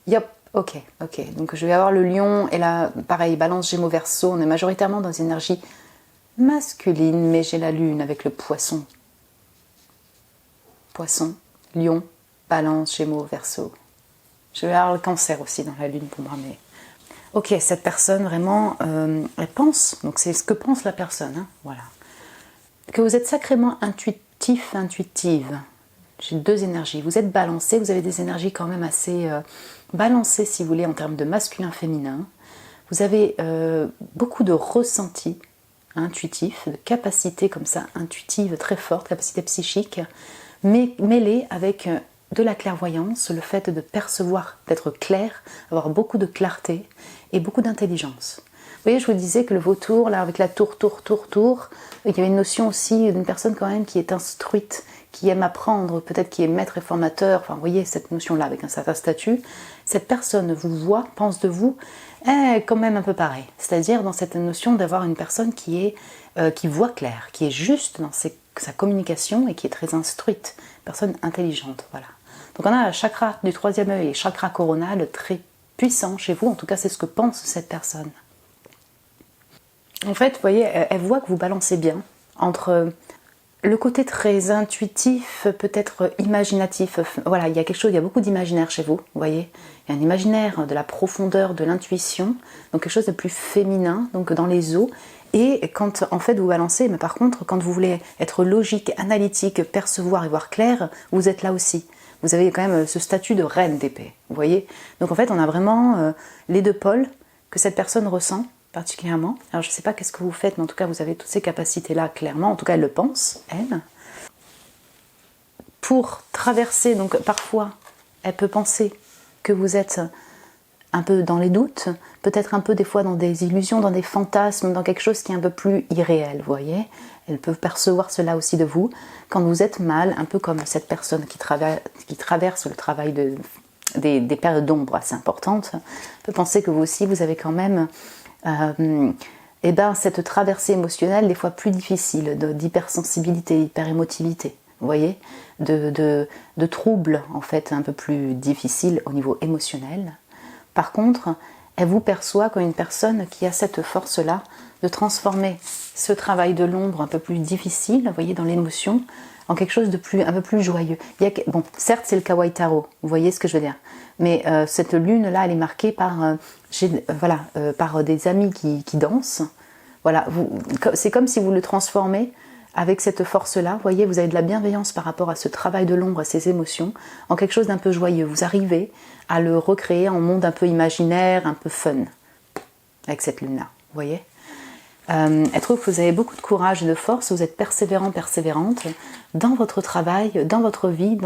Yep, ok. Donc je vais avoir le lion et là, pareil, balance, gémeaux, verseau. On est majoritairement dans une énergie masculine, mais j'ai la lune avec le poisson. Poisson, lion, balance, gémeaux, verseau. Je vais avoir le cancer aussi dans la lune pour moi, mais... Ok, cette personne vraiment, elle pense, donc c'est ce que pense la personne, voilà. Que vous êtes sacrément intuitif, intuitive. J'ai deux énergies. Vous êtes balancé, vous avez des énergies quand même assez balancées, si vous voulez, en termes de masculin-féminin. Vous avez beaucoup de ressentis intuitifs, de capacités comme ça, intuitives, très fortes, capacités psychiques, mais mêlées avec de la clairvoyance, le fait de percevoir, d'être clair, avoir beaucoup de clarté et beaucoup d'intelligence. Vous voyez, je vous disais que le vautour, là, avec la tour, il y avait une notion aussi d'une personne quand même qui est instruite, qui aime apprendre, peut-être qui est maître et formateur, enfin, vous voyez, cette notion-là, avec un certain statut. Cette personne vous voit, pense de vous, est quand même un peu pareil. C'est-à-dire dans cette notion d'avoir une personne qui voit clair, qui est juste dans sa communication et qui est très instruite, personne intelligente, voilà. Donc on a un chakra du troisième œil et chakra coronal très puissant chez vous, en tout cas c'est ce que pense cette personne. En fait, vous voyez, elle voit que vous balancez bien entre le côté très intuitif, peut-être imaginatif. Voilà, il y a quelque chose, il y a beaucoup d'imaginaire chez vous, vous voyez. Il y a un imaginaire de la profondeur, de l'intuition, donc quelque chose de plus féminin, donc dans les eaux. Et quand en fait vous balancez, mais par contre, quand vous voulez être logique, analytique, percevoir et voir clair, vous êtes là aussi. Vous avez quand même ce statut de reine d'épée, vous voyez. Donc en fait, on a vraiment les deux pôles que cette personne ressent particulièrement. Alors je ne sais pas qu'est-ce que vous faites, mais en tout cas vous avez toutes ces capacités-là clairement, en tout cas elle le pense, elle. Pour traverser, donc parfois elle peut penser que vous êtes un peu dans les doutes, peut-être un peu des fois dans des illusions, dans des fantasmes, dans quelque chose qui est un peu plus irréel, vous voyez. Elle peut percevoir cela aussi de vous, quand vous êtes mal, un peu comme cette personne qui traverse le travail des périodes d'ombre assez importantes, peut penser que vous aussi vous avez quand même cette traversée émotionnelle des fois plus difficile, d'hypersensibilité, hyperémotivité, vous voyez, de troubles en fait un peu plus difficiles au niveau émotionnel. Par contre, elle vous perçoit comme une personne qui a cette force-là de transformer ce travail de l'ombre un peu plus difficile, vous voyez, dans l'émotion, en quelque chose de un peu plus joyeux. Bon, certes, c'est le Kawaii Tarot, vous voyez ce que je veux dire, mais cette lune-là, elle est marquée par, par des amis qui dansent. Voilà, c'est comme si vous le transformez avec cette force-là, vous voyez, vous avez de la bienveillance par rapport à ce travail de l'ombre, à ces émotions, en quelque chose d'un peu joyeux. Vous arrivez à le recréer en monde un peu imaginaire, un peu fun, avec cette lune-là, vous voyez. Elle trouve que vous avez beaucoup de courage et de force, vous êtes persévérant, persévérante dans votre travail, dans votre vie,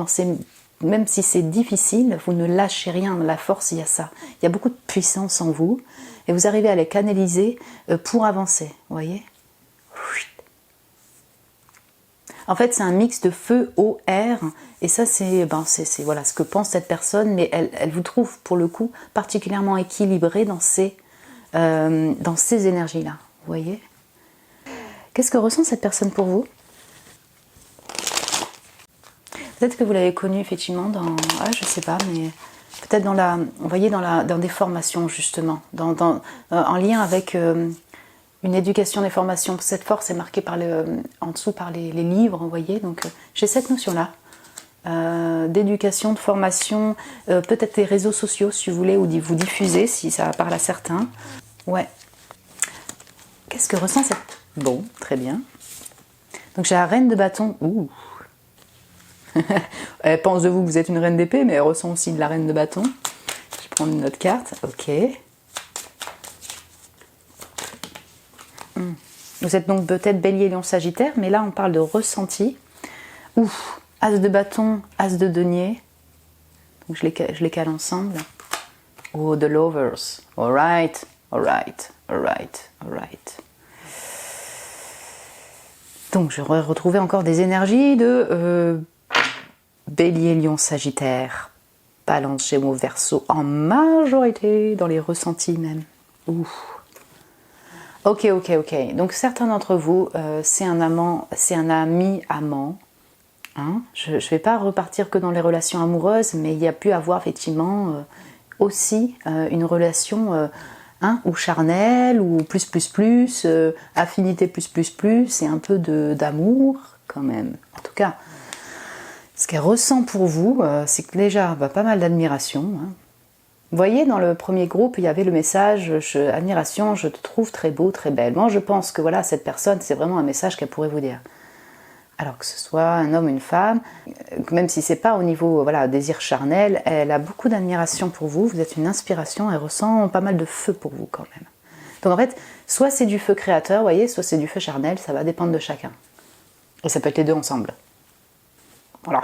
même si c'est difficile, vous ne lâchez rien, la force, il y a ça. Il y a beaucoup de puissance en vous, et vous arrivez à les canaliser pour avancer, vous voyez. En fait, c'est un mix de feu, eau, air, et ça, c'est voilà, ce que pense cette personne, mais elle vous trouve, pour le coup, particulièrement équilibrée dans ces énergies-là, vous voyez. Qu'est-ce que ressent cette personne pour vous? Peut-être que vous l'avez connue, effectivement, je sais pas, mais peut-être vous voyez, dans des formations, justement, en lien avec une éducation des formations. Cette force est marquée en dessous par les livres, vous voyez, donc j'ai cette notion-là, d'éducation, de formation, peut-être des réseaux sociaux, si vous voulez, ou vous diffusez, si ça parle à certains. Ouais. Qu'est-ce que ressent cette... Bon, très bien. Donc j'ai la reine de bâton. Ouh. Elle pense de vous que vous êtes une reine d'épée, mais elle ressent aussi de la reine de bâton. Je vais prendre une autre carte. Ok. Vous êtes donc peut-être bélier, lion, sagittaire, mais là on parle de ressenti. Ouf. As de bâton, as de denier. Donc je les cale ensemble. Oh, the lovers. Alright, alright, alright, alright. Donc je vais retrouver encore des énergies de bélier, lion, sagittaire, balance, gémeaux, verseau, en majorité, dans les ressentis même. Ouh. Ok. Donc certains d'entre vous, c'est un ami amant. Hein, je ne vais pas repartir que dans les relations amoureuses, mais il y a pu avoir effectivement aussi une relation ou charnelle, ou plus, affinité plus, et un peu d'amour quand même. En tout cas, ce qu'elle ressent pour vous, c'est que déjà pas mal d'admiration. Hein. Vous voyez, dans le premier groupe, il y avait le message admiration, je te trouve très beau, très belle. Moi, je pense que voilà, cette personne, c'est vraiment un message qu'elle pourrait vous dire. Alors que ce soit un homme, une femme, même si c'est pas au niveau désir charnel, elle a beaucoup d'admiration pour vous, vous êtes une inspiration, elle ressent pas mal de feu pour vous quand même. Donc en fait, soit c'est du feu créateur, vous voyez, soit c'est du feu charnel, ça va dépendre de chacun. Et ça peut être les deux ensemble. Voilà.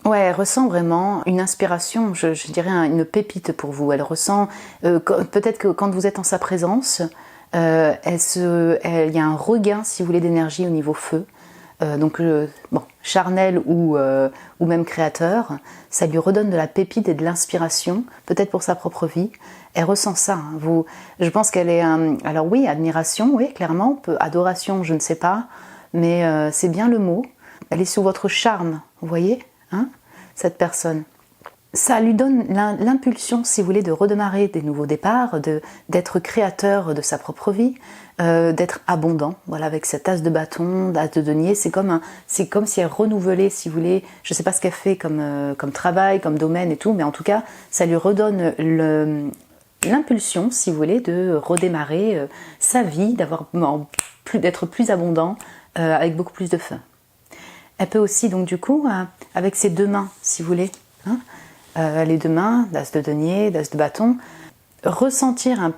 Ouais, elle ressent vraiment une inspiration, je dirais une pépite pour vous. Elle ressent, peut-être que quand vous êtes en sa présence, il y a un regain, si vous voulez, d'énergie au niveau feu. bon, charnel ou même créateur, ça lui redonne de la pépite et de l'inspiration, peut-être pour sa propre vie. Elle ressent ça. Hein. Je pense qu'elle est... alors oui, admiration, oui, clairement. Adoration, je ne sais pas. Mais c'est bien le mot. Elle est sous votre charme, vous voyez, hein, cette personne. Ça lui donne l'impulsion, si vous voulez, de redémarrer des nouveaux départs, d'être créateur de sa propre vie, d'être abondant. Voilà, avec cette as de bâton, as de denier, c'est comme si elle renouvelait, si vous voulez. Je ne sais pas ce qu'elle fait comme travail, comme domaine et tout, mais en tout cas, ça lui redonne l'impulsion, si vous voulez, de redémarrer sa vie, d'être plus abondant, avec beaucoup plus de feu. Elle peut aussi, donc du coup, avec ses deux mains, si vous voulez, hein, les deux mains, d'as de denier, d'as de bâton, ressentir un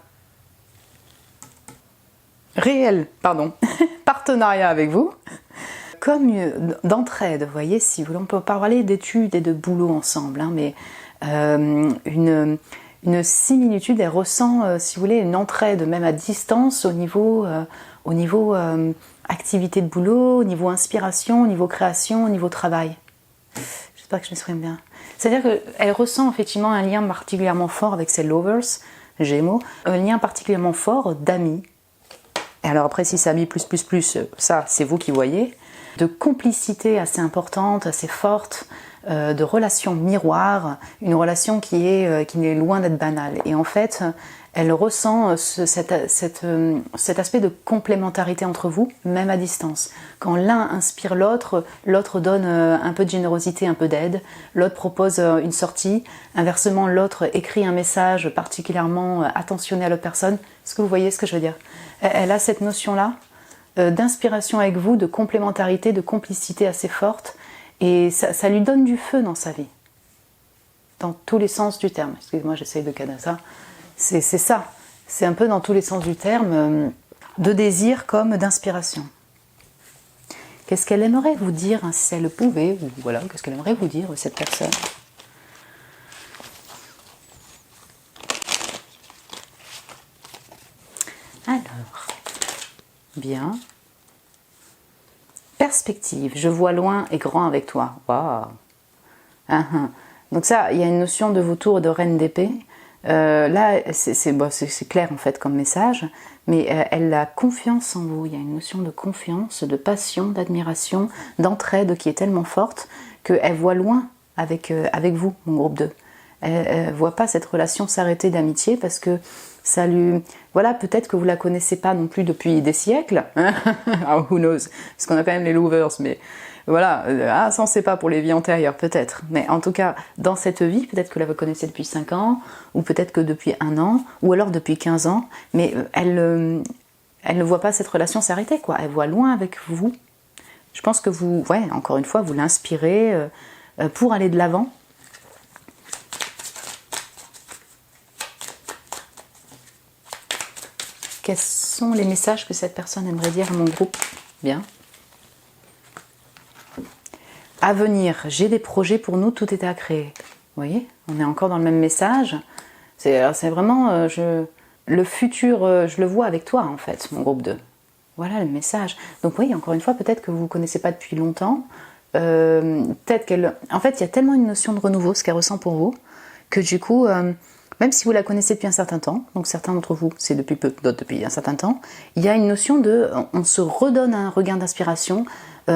réel partenariat avec vous, comme d'entraide, vous voyez, si vous voulez, on peut parler d'études et de boulot ensemble, hein, mais une similitude, elle ressent, si vous voulez, une entraide, même à distance, au niveau activité de boulot, au niveau inspiration, au niveau création, au niveau travail. J'espère que je m'exprime bien. C'est-à-dire qu'elle ressent effectivement un lien particulièrement fort avec ses lovers, Gémeaux, un lien particulièrement fort d'amis. Et alors après, si c'est amis plus, ça, c'est vous qui voyez. De complicité assez importante, assez forte, de relation miroir, une relation qui est loin d'être banale. Et en fait, elle ressent cet aspect de complémentarité entre vous, même à distance. Quand l'un inspire l'autre, l'autre donne un peu de générosité, un peu d'aide, l'autre propose une sortie, inversement l'autre écrit un message particulièrement attentionné à l'autre personne. Est-ce que vous voyez ce que je veux dire ? Elle a cette notion-là d'inspiration avec vous, de complémentarité, de complicité assez forte, et ça lui donne du feu dans sa vie. Dans tous les sens du terme. Excusez-moi, j'essaye de cadrer ça. C'est ça. C'est un peu dans tous les sens du terme, de désir comme d'inspiration. Qu'est-ce qu'elle aimerait vous dire, hein, si elle le pouvait, ou voilà, qu'est-ce qu'elle aimerait vous dire, cette personne ? Alors, bien. Perspective, je vois loin et grand avec toi. Waouh. Donc ça, il y a une notion de vautour et de reine d'épée. Là, c'est clair en fait comme message, mais elle a confiance en vous. Il y a une notion de confiance, de passion, d'admiration, d'entraide qui est tellement forte qu'elle voit loin avec vous, mon groupe 2. Elle ne voit pas cette relation s'arrêter d'amitié parce que ça lui... Voilà, peut-être que vous ne la connaissez pas non plus depuis des siècles. Oh, who knows? Parce qu'on a quand même les lovers, mais... Voilà, ça on ne sait pas pour les vies antérieures, peut-être. Mais en tout cas, dans cette vie, peut-être que vous la connaissez depuis 5 ans, ou peut-être que depuis 1 an, ou alors depuis 15 ans, mais elle ne voit pas cette relation s'arrêter, quoi. Elle voit loin avec vous. Je pense que vous, encore une fois, vous l'inspirez pour aller de l'avant. Quels sont les messages que cette personne aimerait dire à mon groupe? Bien. À venir, j'ai des projets pour nous, tout est à créer. Vous voyez, on est encore dans le même message. C'est vraiment, le futur, je le vois avec toi en fait, mon groupe 2. Voilà le message. Donc oui, encore une fois, peut-être que vous ne connaissez pas depuis longtemps. Peut-être qu'elle... En fait, il y a tellement une notion de renouveau, ce qu'elle ressent pour vous, que du coup, même si vous la connaissez depuis un certain temps, donc certains d'entre vous, c'est depuis peu, d'autres depuis un certain temps, il y a une notion de... On se redonne un regain d'inspiration.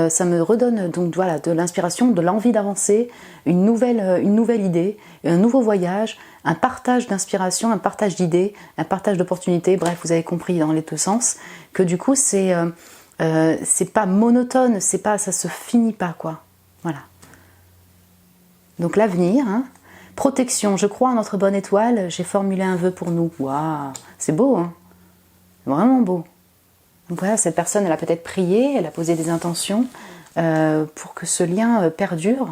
Ça me redonne donc voilà de l'inspiration, de l'envie d'avancer, une nouvelle idée, un nouveau voyage, un partage d'inspiration, un partage d'idées, un partage d'opportunités. Bref, vous avez compris dans les deux sens que du coup c'est pas monotone, c'est pas, ça se finit pas quoi. Voilà. Donc l'avenir, hein. Protection. Je crois en notre bonne étoile. J'ai formulé un vœu pour nous. Waouh, c'est beau, hein. Vraiment beau. Donc voilà, cette personne, elle a peut-être prié, elle a posé des intentions pour que ce lien perdure,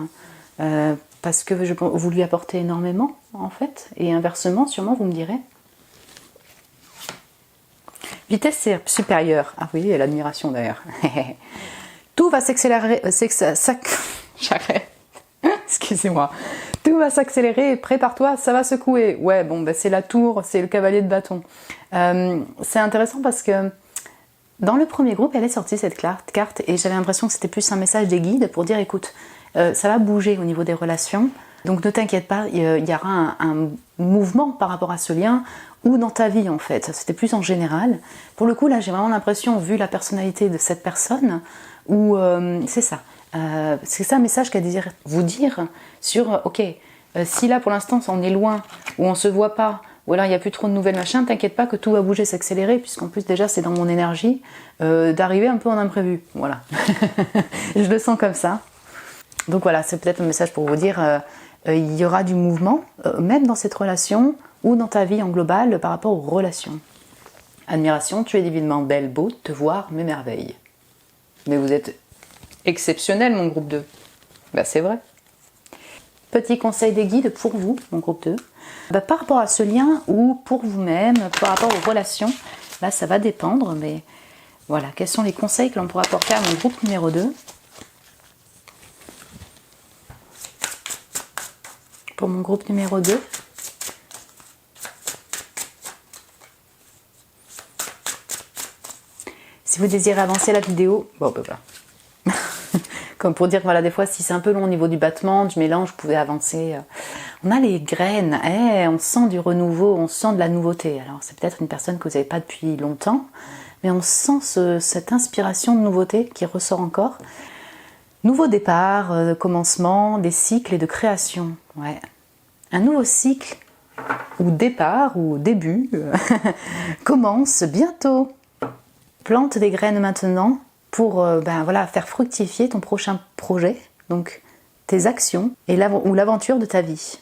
parce que vous lui apportez énormément, en fait, et inversement, sûrement, vous me direz. Vitesse supérieure. Ah oui, et l'admiration d'ailleurs. Tout va s'accélérer... J'arrête. Excusez-moi. Tout va s'accélérer, prépare-toi, ça va secouer. Ouais, bon, c'est la tour, c'est le cavalier de bâton. C'est intéressant parce que Dans le premier groupe, elle est sortie cette carte et j'avais l'impression que c'était plus un message des guides pour dire écoute, ça va bouger au niveau des relations, donc ne t'inquiète pas, il y aura un mouvement par rapport à ce lien ou dans ta vie en fait, c'était plus en général. Pour le coup là j'ai vraiment l'impression, vu la personnalité de cette personne, où c'est ça un message qu'elle désire vous dire sur ok, si là pour l'instant on est loin ou on se voit pas, ou alors il n'y a plus trop de nouvelles machins, t'inquiète pas que tout va bouger, s'accélérer, puisqu'en plus déjà c'est dans mon énergie d'arriver un peu en imprévu, voilà. Je le sens comme ça. Donc voilà, c'est peut-être un message pour vous dire, il y aura du mouvement, même dans cette relation, ou dans ta vie en global, par rapport aux relations. Admiration, tu es divinement belle, beau, te voir m'émerveille. Mais vous êtes exceptionnel mon groupe 2. Bah c'est vrai. Petit conseil des guides pour vous, mon groupe 2. Par rapport à ce lien ou pour vous-même, par rapport aux relations, là ça va dépendre, mais voilà, quels sont les conseils que l'on pourra apporter à mon groupe numéro 2. Pour mon groupe numéro 2. Si vous désirez avancer la vidéo, bon, comme pour dire, voilà, des fois, si c'est un peu long au niveau du battement, du mélange, vous pouvez avancer. On a les graines, on sent du renouveau, on sent de la nouveauté. Alors, c'est peut-être une personne que vous n'avez pas depuis longtemps, mais on sent cette inspiration de nouveauté qui ressort encore. Nouveau départ, commencement, des cycles et de création. Ouais. Un nouveau cycle, ou départ, ou début, commence bientôt. Plante des graines maintenant pour voilà, faire fructifier ton prochain projet, donc tes actions ou l'aventure de ta vie.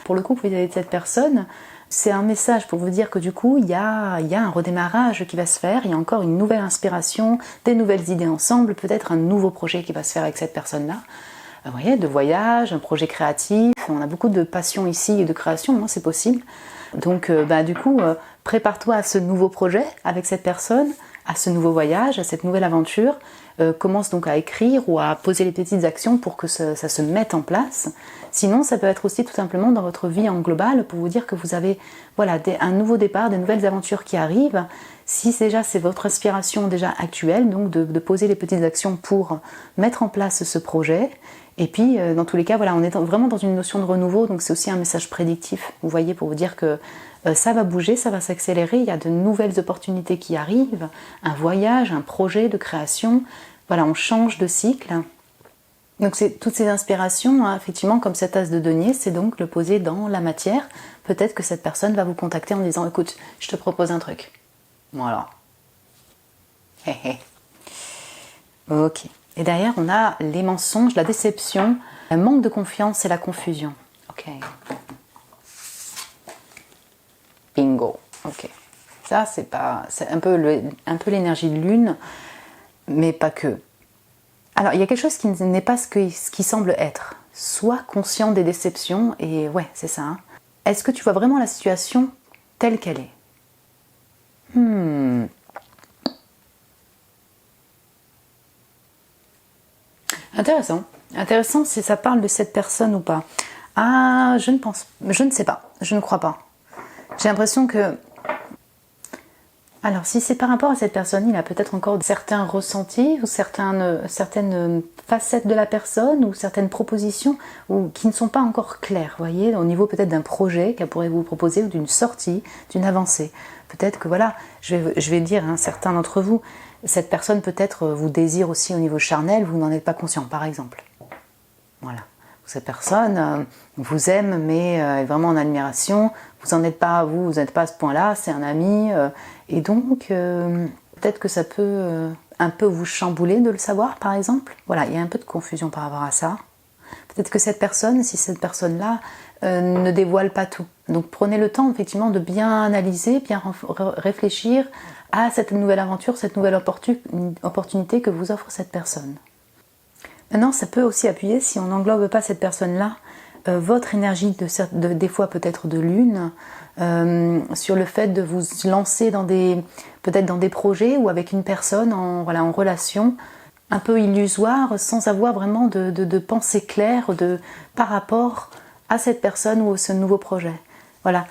Pour le coup, vous avez cette personne, c'est un message pour vous dire que du coup, il y a un redémarrage qui va se faire, il y a encore une nouvelle inspiration, des nouvelles idées ensemble, peut-être un nouveau projet qui va se faire avec cette personne-là. Vous voyez, de voyage, un projet créatif, on a beaucoup de passion ici et de création, hein, c'est possible. Donc du coup, prépare-toi à ce nouveau projet avec cette personne, à ce nouveau voyage, à cette nouvelle aventure. Commence donc à écrire ou à poser les petites actions pour que ça se mette en place. Sinon, ça peut être aussi tout simplement dans votre vie en global pour vous dire que vous avez voilà, un nouveau départ, des nouvelles aventures qui arrivent. Si déjà c'est votre inspiration déjà actuelle, donc de poser les petites actions pour mettre en place ce projet. Et puis, dans tous les cas, voilà, on est vraiment dans une notion de renouveau, donc c'est aussi un message prédictif, vous voyez, pour vous dire que ça va bouger, ça va s'accélérer, il y a de nouvelles opportunités qui arrivent, un voyage, un projet de création, voilà, on change de cycle. Donc c'est toutes ces inspirations, hein, effectivement, comme cet as de denier, c'est donc le poser dans la matière. Peut-être que cette personne va vous contacter en disant « Écoute, je te propose un truc. » Voilà. Hé hé. Ok. Et derrière, on a les mensonges, la déception, le manque de confiance et la confusion. Ok. Bingo. Ok. Ça, c'est un peu l'énergie de lune, mais pas que. Alors, il y a quelque chose qui n'est pas ce qui semble être. Sois conscient des déceptions, et ouais, c'est ça. Hein. Est-ce que tu vois vraiment la situation telle qu'elle est? Intéressant. Intéressant si ça parle de cette personne ou pas. Ah, je ne sais pas. Je ne crois pas. J'ai l'impression que... Alors, si c'est par rapport à cette personne, il a peut-être encore certains ressentis ou certaines facettes de la personne ou certaines propositions qui ne sont pas encore claires, vous voyez, au niveau peut-être d'un projet qu'elle pourrait vous proposer ou d'une sortie, d'une avancée. Peut-être que, voilà, je vais dire, hein, certains d'entre vous, cette personne peut-être vous désire aussi au niveau charnel, vous n'en êtes pas conscient, par exemple. Voilà. Cette personne vous aime, mais est vraiment en admiration. Vous n'êtes pas à ce point-là, c'est un ami. Et donc, peut-être que ça peut un peu vous chambouler de le savoir, par exemple. Voilà, il y a un peu de confusion par rapport à ça. Peut-être que cette personne, si cette personne-là ne dévoile pas tout. Donc prenez le temps, effectivement, de bien analyser, bien réfléchir à cette nouvelle aventure, cette nouvelle opportunité que vous offre cette personne. Maintenant, ça peut aussi appuyer, si on n'englobe pas cette personne-là, votre énergie, des fois peut-être de lune, sur le fait de vous lancer peut-être dans des projets ou avec une personne en relation un peu illusoire, sans avoir vraiment de pensée claire par rapport à cette personne ou à ce nouveau projet. Voilà,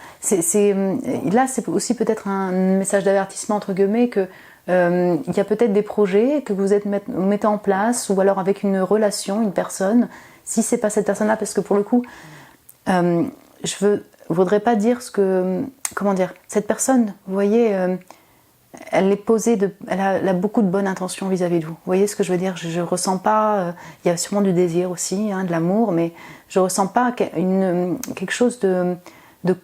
là c'est aussi peut-être un message d'avertissement entre guillemets que Il y a peut-être des projets que vous mettez en place, ou alors avec une relation, une personne. Si c'est pas cette personne-là, parce que pour le coup, je voudrais pas dire ce que... Comment dire, cette personne, vous voyez, elle est posée elle a beaucoup de bonnes intentions vis-à-vis de vous. Vous voyez ce que je veux dire? Je ressens pas... il y a sûrement du désir aussi, hein, de l'amour, mais je ressens pas quelque chose de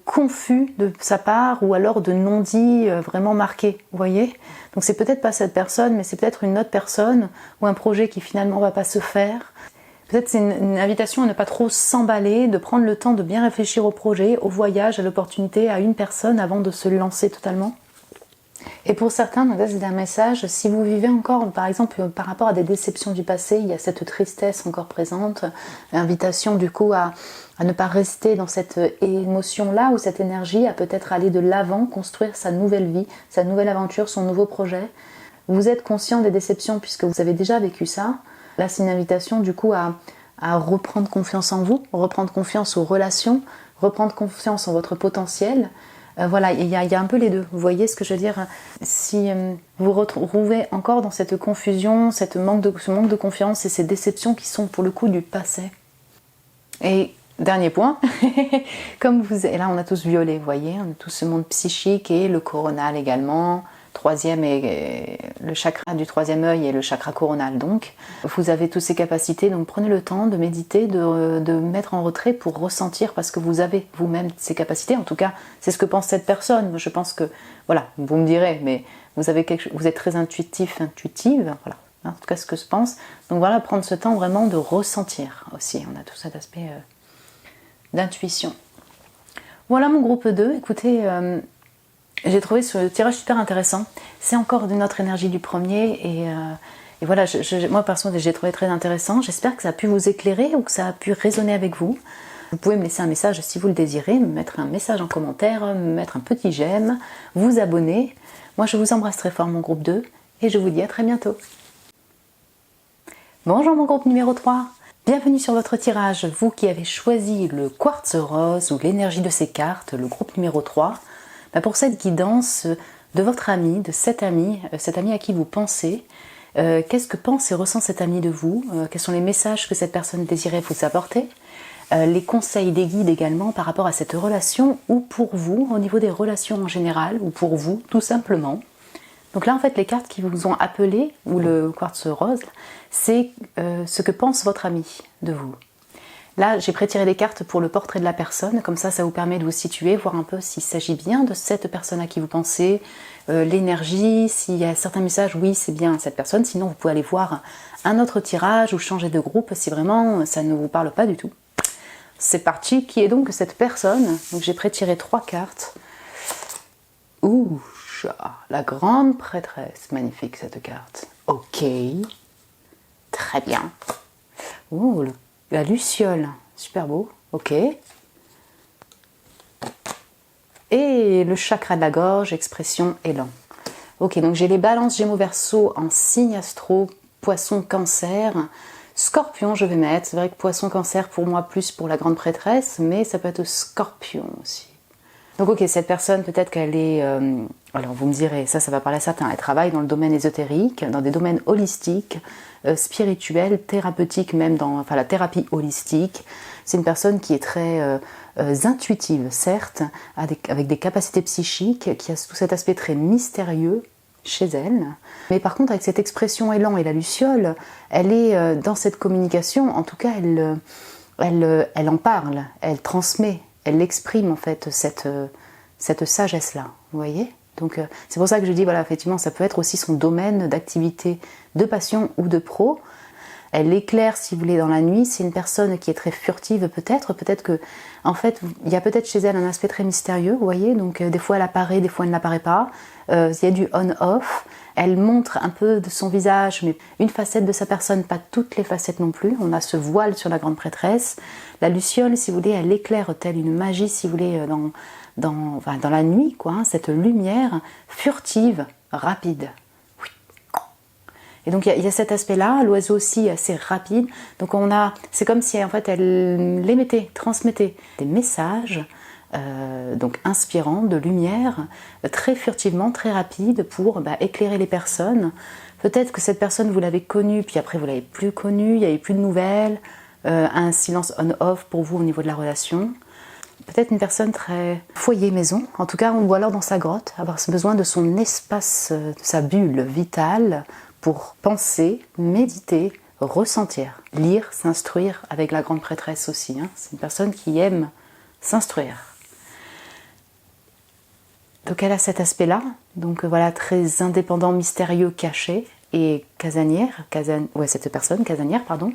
confus de sa part, ou alors de non-dit vraiment marqué, vous voyez? Donc c'est peut-être pas cette personne, mais c'est peut-être une autre personne, ou un projet qui finalement va pas se faire. Peut-être c'est une invitation à ne pas trop s'emballer, de prendre le temps de bien réfléchir au projet, au voyage, à l'opportunité, à une personne avant de se lancer totalement. Et pour certains, donc là c'est un message, si vous vivez encore, par exemple, par rapport à des déceptions du passé, il y a cette tristesse encore présente, invitation du coup à ne pas rester dans cette émotion-là ou cette énergie, à peut-être aller de l'avant, construire sa nouvelle vie, sa nouvelle aventure, son nouveau projet. Vous êtes conscient des déceptions puisque vous avez déjà vécu ça. Là, c'est une invitation du coup à reprendre confiance en vous, reprendre confiance aux relations, reprendre confiance en votre potentiel. Voilà, il y a un peu les deux. Vous voyez ce que je veux dire? Si vous vous retrouvez encore dans cette confusion, ce manque de confiance et ces déceptions qui sont pour le coup du passé. Et dernier point, et là on a tous violet, vous voyez, on a tous ce monde psychique et le coronal également. Troisième et le chakra du troisième œil et le chakra coronal. Donc, vous avez toutes ces capacités, donc prenez le temps de méditer, de mettre en retrait pour ressentir, parce que vous avez vous-même ces capacités. En tout cas, c'est ce que pense cette personne. Je pense que, voilà, vous me direz, mais vous êtes très intuitive, voilà. En tout cas, ce que je pense. Donc voilà, prendre ce temps vraiment de ressentir aussi. On a tout cet aspect d'intuition. Voilà mon groupe 2. Écoutez, j'ai trouvé ce tirage super intéressant. C'est encore de notre énergie du premier et voilà, moi personnellement j'ai trouvé très intéressant. J'espère que ça a pu vous éclairer ou que ça a pu résonner avec vous. Vous pouvez me laisser un message si vous le désirez, me mettre un message en commentaire, me mettre un petit j'aime, vous abonner. Moi je vous embrasse très fort mon groupe 2 et je vous dis à très bientôt. Bonjour mon groupe numéro 3. Bienvenue sur votre tirage, vous qui avez choisi le quartz rose ou l'énergie de ces cartes, le groupe numéro 3. Pour cette guidance de votre ami, de cet ami à qui vous pensez, qu'est-ce que pense et ressent cet ami de vous, quels sont les messages que cette personne désirait vous apporter, les conseils des guides également par rapport à cette relation ou pour vous, au niveau des relations en général, ou pour vous tout simplement. Donc là en fait les cartes qui vous ont appelé, ou le quartz rose, c'est ce que pense votre ami de vous. Là, j'ai prétiré des cartes pour le portrait de la personne, comme ça vous permet de vous situer, voir un peu s'il s'agit bien de cette personne à qui vous pensez, l'énergie, s'il y a certains messages, oui, c'est bien cette personne, sinon vous pouvez aller voir un autre tirage ou changer de groupe si vraiment ça ne vous parle pas du tout. C'est parti, qui est donc cette personne? Donc j'ai prétiré 3 cartes. Ouh, la grande prêtresse, magnifique cette carte. Ok, très bien. Ouh, la luciole, super beau, ok. Et le chakra de la gorge, expression, élan. Ok, donc j'ai les balances Gémeaux Verseau en signe astro, Poisson Cancer, Scorpion je vais mettre. C'est vrai que Poisson Cancer pour moi plus pour la grande prêtresse, mais ça peut être Scorpion aussi. Donc ok, cette personne peut-être qu'elle est... alors vous me direz, ça va parler à certains, elle travaille dans le domaine ésotérique, dans des domaines holistiques, spirituels, thérapeutiques même, dans la thérapie holistique. C'est une personne qui est très intuitive, certes, avec des capacités psychiques, qui a tout cet aspect très mystérieux chez elle. Mais par contre, avec cette expression élan et la luciole, elle est dans cette communication, en tout cas, elle en parle, elle transmet, elle exprime en fait cette sagesse-là, vous voyez? Donc c'est pour ça que je dis, voilà, effectivement, ça peut être aussi son domaine d'activité, de passion ou de pro. Elle éclaire, si vous voulez, dans la nuit. C'est une personne qui est très furtive peut-être que, en fait, il y a peut-être chez elle un aspect très mystérieux, vous voyez, donc des fois elle apparaît, des fois elle n'apparaît pas. Il y a du on-off. Elle montre un peu de son visage, mais une facette de sa personne, pas toutes les facettes non plus. On a ce voile sur la grande prêtresse. La luciole, si vous voulez, elle éclaire telle une magie, si vous voulez, dans la nuit, quoi, hein, cette lumière furtive, rapide. Oui. Et donc il y a cet aspect-là, l'oiseau aussi assez rapide. Donc c'est comme si en fait elle émettait, transmettait des messages donc inspirant, de lumière, très furtivement, très rapide pour éclairer les personnes. Peut-être que cette personne, vous l'avez connue, puis après vous l'avez plus connue, il n'y avait plus de nouvelles, un silence on-off pour vous au niveau de la relation. Peut-être une personne très foyer maison, en tout cas, ou alors dans sa grotte, avoir besoin de son espace, de sa bulle vitale pour penser, méditer, ressentir, lire, s'instruire avec la grande prêtresse aussi. Hein. C'est une personne qui aime s'instruire. Donc elle a cet aspect-là, donc voilà, très indépendant, mystérieux, caché, et cette personne, casanière, pardon.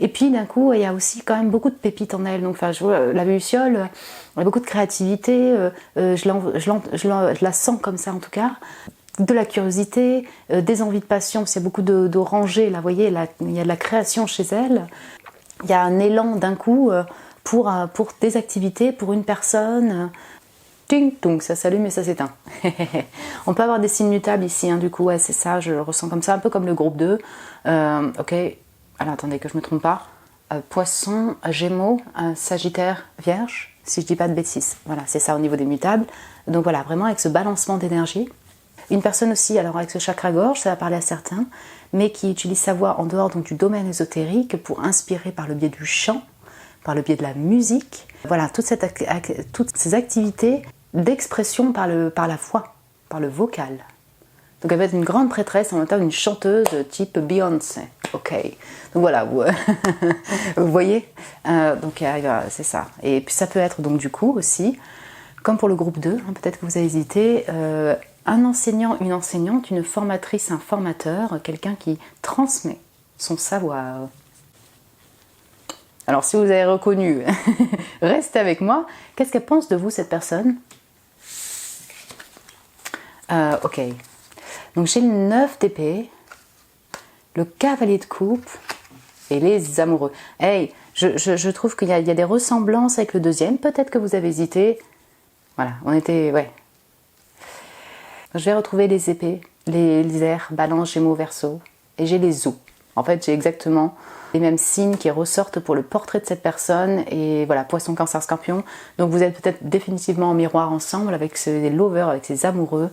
Et puis d'un coup, il y a aussi quand même beaucoup de pépites en elle. Donc, enfin, je vois la Luciole, elle a beaucoup de créativité, je la sens comme ça en tout cas. De la curiosité, des envies de passion, il y a beaucoup d'orangers, là, vous voyez, il y a de la création chez elle. Il y a un élan d'un coup pour des activités, pour une personne. Ting, donc ça s'allume et ça s'éteint. On peut avoir des signes mutables ici, hein, du coup, ouais, c'est ça, je le ressens comme ça, un peu comme le groupe 2. Ok, alors attendez que je me trompe pas. Poisson, Gémeaux, Sagittaire, Vierge, si je dis pas de bêtises. Voilà, c'est ça au niveau des mutables. Donc voilà, vraiment avec ce balancement d'énergie. Une personne aussi, alors avec ce chakra-gorge, ça va parler à certains, mais qui utilise sa voix en dehors donc, du domaine ésotérique pour inspirer par le biais du chant, par le biais de la musique. Voilà, toutes ces activités d'expression par la voix, par le vocal. Donc elle va être une grande prêtresse, en même temps une chanteuse type Beyoncé. Ok, donc voilà, vous voyez, donc c'est ça. Et puis ça peut être donc du coup aussi, comme pour le groupe 2, hein, peut-être que vous avez hésité, un enseignant, une enseignante, une formatrice, un formateur, quelqu'un qui transmet son savoir. Alors si vous avez reconnu, restez avec moi. Qu'est-ce qu'elle pense de vous, cette personne? Ok. Donc j'ai le 9 d'épée, le cavalier de coupe et les amoureux. Hey, je trouve qu'il y a des ressemblances avec le deuxième. Peut-être que vous avez hésité. Voilà, on était... Ouais. Je vais retrouver les épées, les airs, balance, gémeaux, verseau. Et j'ai les os. En fait, j'ai exactement les mêmes signes qui ressortent pour le portrait de cette personne. Et voilà, poisson, cancer, scorpion. Donc vous êtes peut-être définitivement en miroir ensemble avec ces lovers, avec ces amoureux.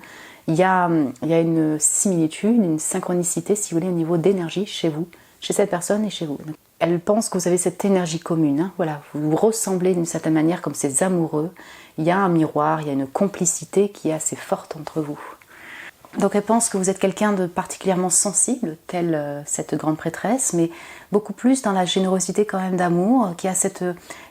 Il y a une similitude, une synchronicité, si vous voulez, au niveau d'énergie chez vous, chez cette personne et chez vous. Elle pense que vous avez cette énergie commune. Hein, voilà, vous vous ressemblez d'une certaine manière comme ces amoureux. Il y a un miroir, il y a une complicité qui est assez forte entre vous. Donc elle pense que vous êtes quelqu'un de particulièrement sensible, telle cette grande prêtresse, mais beaucoup plus dans la générosité quand même d'amour, qui a cette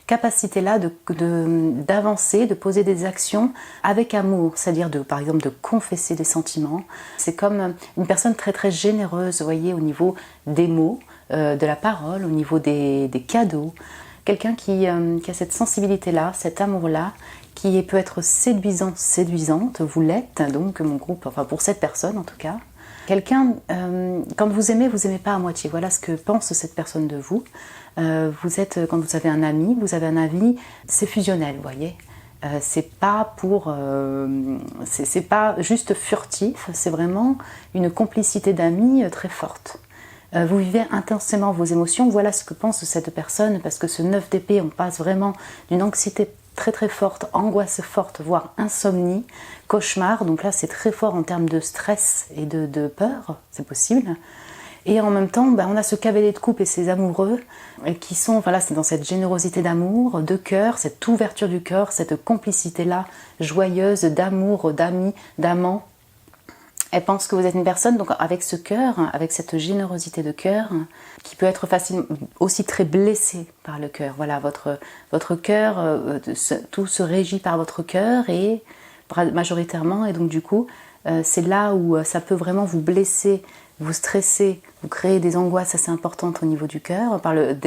capacité-là d'avancer, de poser des actions avec amour, c'est-à-dire par exemple de confesser des sentiments. C'est comme une personne très très généreuse, vous voyez, au niveau des mots, de la parole, au niveau des cadeaux. Quelqu'un qui a cette sensibilité-là, cet amour-là, qui peut être séduisant, séduisante, vous l'êtes, donc mon groupe, enfin pour cette personne en tout cas. Quelqu'un, quand vous aimez pas à moitié, voilà ce que pense cette personne de vous. Quand vous avez un ami, c'est fusionnel, vous voyez. C'est pas juste furtif, c'est vraiment une complicité d'amis très forte. Vous vivez intensément vos émotions, voilà ce que pense cette personne, parce que ce 9 d'épée, on passe vraiment d'une anxiété très très forte, angoisse forte, voire insomnie, cauchemar, donc là c'est très fort en termes de stress et de peur, c'est possible. Et en même temps, on a ce cavalier de coupe et ses amoureux qui sont, voilà, c'est dans cette générosité d'amour, de cœur, cette ouverture du cœur, cette complicité-là, joyeuse, d'amour, d'amis, d'amants. Elle pense que vous êtes une personne donc avec ce cœur, avec cette générosité de cœur, qui peut être facilement aussi très blessée par le cœur. Voilà, votre cœur, tout se régit par votre cœur et majoritairement, et donc du coup, c'est là où ça peut vraiment vous blesser, vous stresser, vous créer des angoisses assez importantes au niveau du cœur,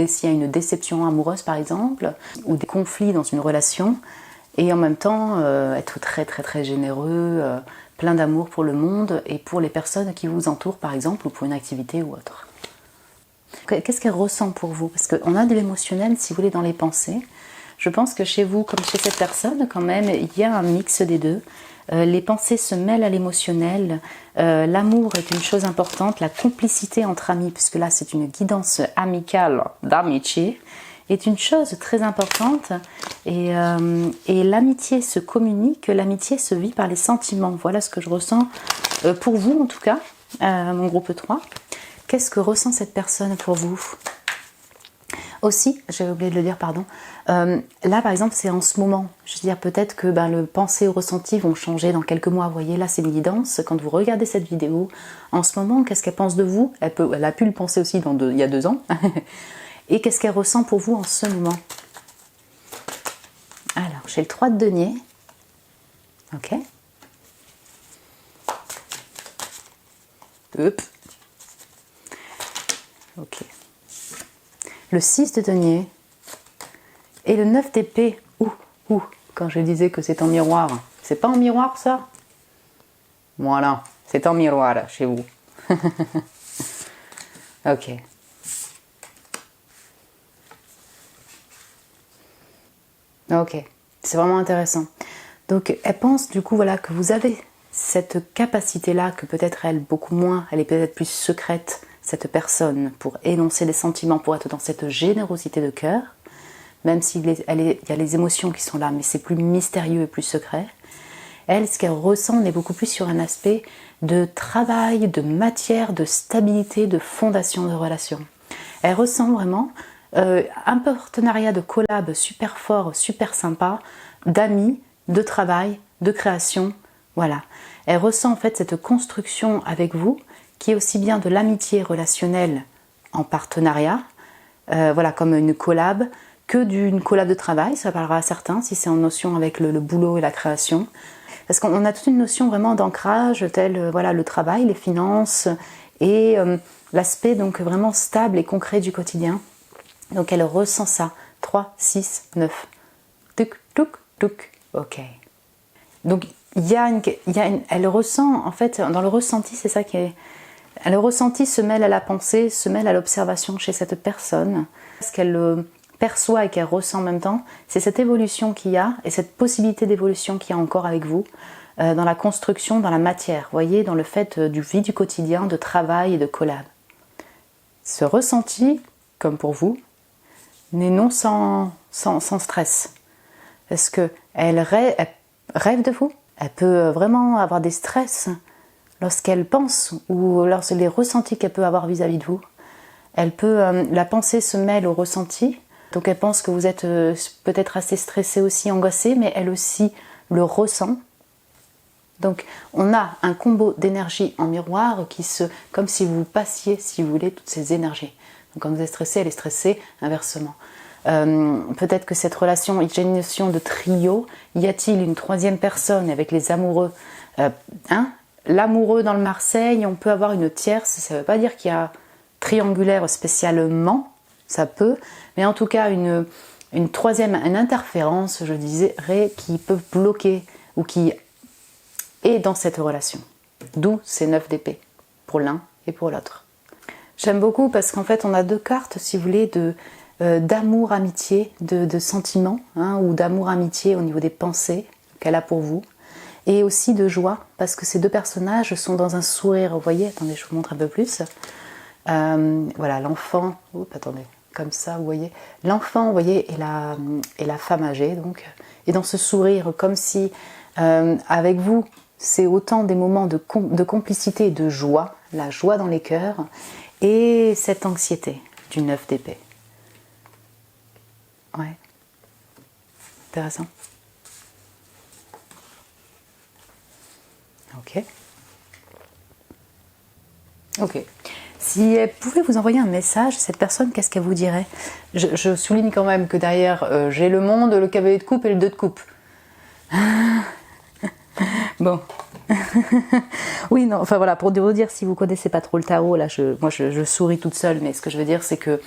s'il y a une déception amoureuse par exemple, ou des conflits dans une relation, et en même temps être très très très généreux, plein d'amour pour le monde et pour les personnes qui vous entourent par exemple, ou pour une activité ou autre. Qu'est-ce qu'elle ressent pour vous? Parce qu'on a de l'émotionnel, si vous voulez, dans les pensées. Je pense que chez vous, comme chez cette personne, quand même, il y a un mix des deux. Les pensées se mêlent à l'émotionnel. L'amour est une chose importante. La complicité entre amis, puisque là, c'est une guidance amicale d'amitié, est une chose très importante. Et l'amitié se communique, l'amitié se vit par les sentiments. Voilà ce que je ressens pour vous en tout cas, mon groupe 3. Qu'est-ce que ressent cette personne pour vous? Aussi, j'avais oublié de le dire, pardon, là par exemple c'est en ce moment, je veux dire peut-être que le pensée ou ressenti vont changer dans quelques mois, vous voyez là c'est une guidance, quand vous regardez cette vidéo, en ce moment qu'est-ce qu'elle pense de vous? Elle a pu le penser aussi il y a 2 ans, et qu'est-ce qu'elle ressent pour vous en ce moment? Alors j'ai le 3 de denier, ok, hop, ok. Le 6 de denier et le 9 d'épée. Ouh, quand je disais que c'est en miroir. C'est pas en miroir ça? Voilà, c'est en miroir chez vous. Ok. Ok, c'est vraiment intéressant. Donc elle pense du coup voilà que vous avez cette capacité-là, que peut-être elle beaucoup moins, elle est peut-être plus secrète, cette personne, pour énoncer des sentiments, pour être dans cette générosité de cœur, même s'il y a les émotions qui sont là, mais c'est plus mystérieux et plus secret. Elle, ce qu'elle ressent, on est beaucoup plus sur un aspect de travail, de matière, de stabilité, de fondation de relation. Elle ressent vraiment un partenariat de collab super fort, super sympa, d'amis, de travail, de création, voilà. Elle ressent en fait cette construction avec vous, qui est aussi bien de l'amitié relationnelle en partenariat, voilà, comme une collab, que d'une collab de travail, ça parlera à certains, si c'est en notion avec le boulot et la création. Parce qu'on a toute une notion vraiment d'ancrage, tel voilà, le travail, les finances, et l'aspect donc vraiment stable et concret du quotidien. Donc elle ressent ça. 3, 6, 9. Tuc, tuc, tuc. Ok. Donc elle ressent, en fait, dans le ressenti, c'est ça qui est... Le ressenti se mêle à la pensée, se mêle à l'observation chez cette personne. Ce qu'elle perçoit et qu'elle ressent en même temps, c'est cette évolution qu'il y a et cette possibilité d'évolution qu'il y a encore avec vous dans la construction, dans la matière, voyez, dans le fait du vie du quotidien, de travail et de collab. Ce ressenti, comme pour vous, n'est non sans stress. Parce qu'elle rêve de vous. Elle peut vraiment avoir des stress lorsqu'elle pense ou lorsque les ressentis qu'elle peut avoir vis-à-vis de vous. Elle peut, la pensée se mêle au ressenti. Donc elle pense que vous êtes peut-être assez stressé aussi, angoissé, mais elle aussi le ressent. Donc on a un combo d'énergie en miroir comme si vous passiez, si vous voulez, toutes ces énergies. Donc quand vous êtes stressé, elle est stressée, inversement. Peut-être que cette relation, j'ai une notion de trio. Y a-t-il une troisième personne avec les amoureux l'amoureux dans le Marseille, on peut avoir une tierce, ça ne veut pas dire qu'il y a triangulaire spécialement, ça peut, mais en tout cas une troisième, une interférence, je dirais, qui peut bloquer ou qui est dans cette relation. D'où ces 9 d'épée, pour l'un et pour l'autre. J'aime beaucoup parce qu'en fait on a 2 cartes, si vous voulez, d'amour, amitié, de sentiments, ou d'amour, amitié au niveau des pensées qu'elle a pour vous. Et aussi de joie, parce que ces 2 personnages sont dans un sourire, vous voyez, attendez, je vous montre un peu plus. Voilà, l'enfant, attendez, comme ça, vous voyez, l'enfant, vous voyez, et la femme âgée, donc, et dans ce sourire, comme si, avec vous, c'est autant des moments de complicité et de joie, la joie dans les cœurs, et cette anxiété du 9 d'épée. Ouais, intéressant. Ok. Si elle pouvait vous envoyer un message, cette personne, qu'est-ce qu'elle vous dirait? Je souligne quand même que derrière, j'ai le monde, le cavalier de coupe et le 2 de coupe. Bon. Oui, non, enfin voilà, pour vous dire, si vous connaissez pas trop le tarot, là, moi je souris toute seule, mais ce que je veux dire, c'est que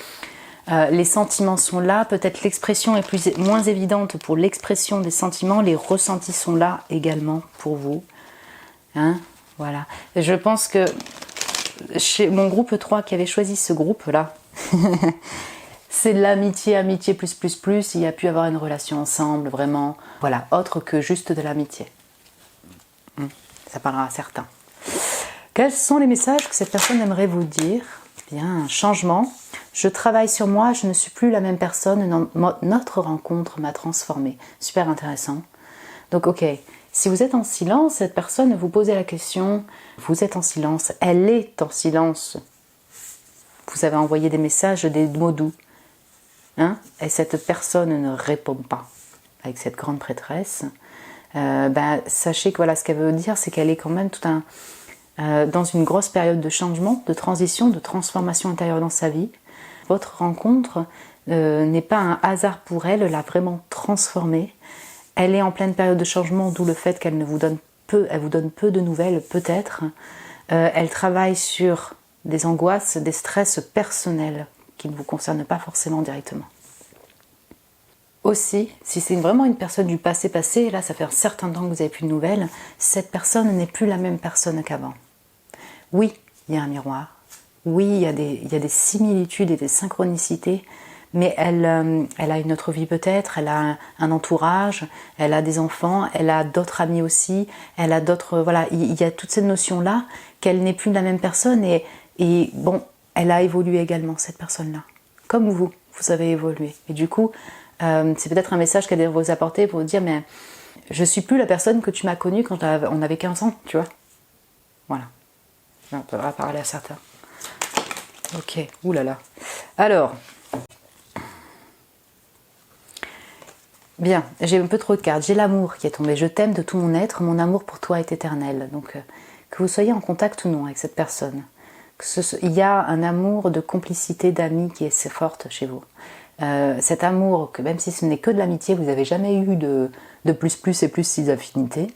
les sentiments sont là, peut-être l'expression est moins évidente pour l'expression des sentiments, les ressentis sont là également pour vous. Voilà. Et je pense que chez mon groupe 3 qui avait choisi ce groupe-là, c'est de l'amitié, amitié plus, il y a pu avoir une relation ensemble, vraiment, voilà, autre que juste de l'amitié. Ça parlera à certains. Quels sont les messages que cette personne aimerait vous dire? Bien, un changement. Je travaille sur moi, je ne suis plus la même personne, notre rencontre m'a transformée. Super intéressant. Donc ok, si vous êtes en silence, cette personne vous pose la question, vous êtes en silence, elle est en silence. Vous avez envoyé des messages, des mots doux. Hein, et cette personne ne répond pas avec cette grande prêtresse. Sachez que voilà, ce qu'elle veut dire, c'est qu'elle est quand même dans une grosse période de changement, de transition, de transformation intérieure dans sa vie. Votre rencontre n'est pas un hasard pour elle, elle l'a vraiment transformée. Elle est en pleine période de changement, d'où le fait qu'elle vous donne peu de nouvelles, peut-être. Elle travaille sur des angoisses, des stress personnels qui ne vous concernent pas forcément directement. Aussi, si c'est vraiment une personne du passé, là ça fait un certain temps que vous n'avez plus de nouvelles, cette personne n'est plus la même personne qu'avant. Oui, il y a un miroir. Oui, il y a des similitudes et des synchronicités, mais elle a une autre vie peut-être, elle a un entourage, elle a des enfants, elle a d'autres amis aussi, elle a d'autres... Voilà, il y a toutes ces notions-là, qu'elle n'est plus la même personne et bon, elle a évolué également, cette personne-là. Comme vous avez évolué. Et du coup, c'est peut-être un message qu'elle doit vous apporter pour vous dire, mais je suis plus la personne que tu m'as connue quand on avait 15 ans, tu vois. Voilà. On peut parler à certains. Ok, oulala. Alors, bien, j'ai un peu trop de cartes. J'ai l'amour qui est tombé. Je t'aime de tout mon être, mon amour pour toi est éternel. Donc, que vous soyez en contact ou non avec cette personne, il y a un amour de complicité, d'amis qui est assez forte chez vous. Cet amour, que même si ce n'est que de l'amitié, vous n'avez jamais eu de plus et plus 6 affinités,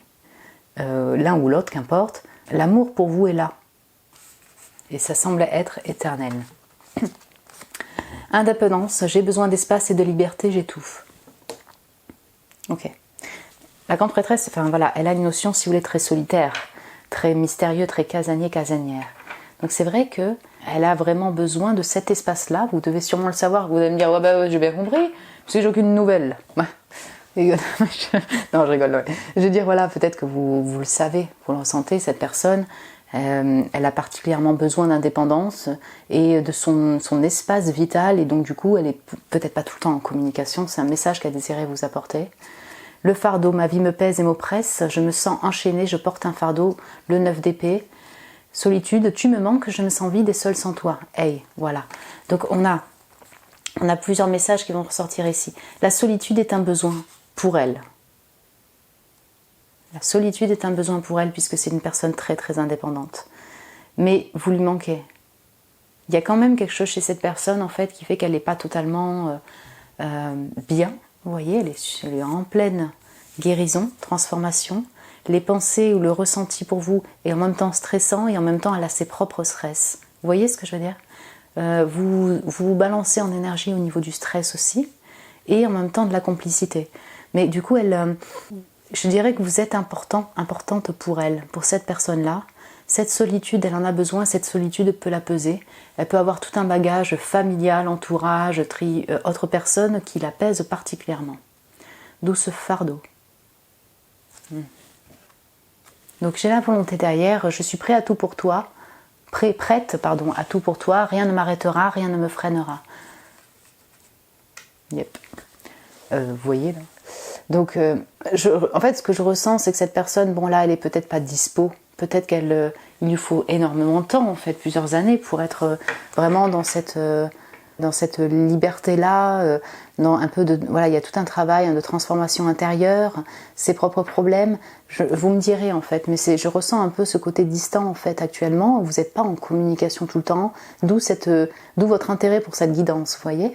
l'un ou l'autre, qu'importe, l'amour pour vous est là. Et ça semble être éternel. Indépendance, j'ai besoin d'espace et de liberté, j'étouffe. Ok. La grande prêtresse, enfin voilà, elle a une notion, si vous voulez, très solitaire, très mystérieux, très casanier, casanière. Donc c'est vrai que elle a vraiment besoin de cet espace-là. Vous devez sûrement le savoir. Vous allez me dire, ouais, bah, j'ai bien compris, parce que j'ai aucune nouvelle. Ouais. Non, je rigole. Ouais. Je veux dire, voilà, peut-être que vous le savez, vous le ressentez, cette personne, elle a particulièrement besoin d'indépendance et de son espace vital. Et donc, du coup, elle est peut-être pas tout le temps en communication. C'est un message qu'elle désirait vous apporter. Le fardeau, ma vie me pèse et m'oppresse. Je me sens enchaînée, je porte un fardeau. Le 9 d'épée. Solitude, tu me manques, je me sens vide et seule sans toi. Hey, voilà. Donc on a plusieurs messages qui vont ressortir ici. La solitude est un besoin pour elle. La solitude est un besoin pour elle puisque c'est une personne très très indépendante. Mais vous lui manquez. Il y a quand même quelque chose chez cette personne en fait qui fait qu'elle n'est pas totalement bien. Vous voyez, elle est en pleine guérison, transformation. Les pensées ou le ressenti pour vous est en même temps stressant et en même temps elle a ses propres stress. Vous voyez ce que je veux dire ? Vous balancez en énergie au niveau du stress aussi et en même temps de la complicité. Mais du coup, je dirais que vous êtes importante pour elle, pour cette personne-là. Cette solitude, elle en a besoin, cette solitude peut la peser. Elle peut avoir tout un bagage familial, entourage, autres personnes qui la pèsent particulièrement. D'où ce fardeau. Donc j'ai la volonté derrière, je suis prêt à tout pour toi, prête à tout pour toi, rien ne m'arrêtera, rien ne me freinera. Yep. Vous voyez là. Donc en fait ce que je ressens c'est que cette personne, bon là elle est peut-être pas dispo, peut-être qu'il lui faut énormément de temps en fait, plusieurs années pour être vraiment dans cette liberté-là, dans un peu de... Voilà, il y a tout un travail de transformation intérieure, ses propres problèmes. Vous me direz en fait, mais je ressens un peu ce côté distant en fait actuellement. Vous n'êtes pas en communication tout le temps, d'où votre intérêt pour cette guidance, vous voyez.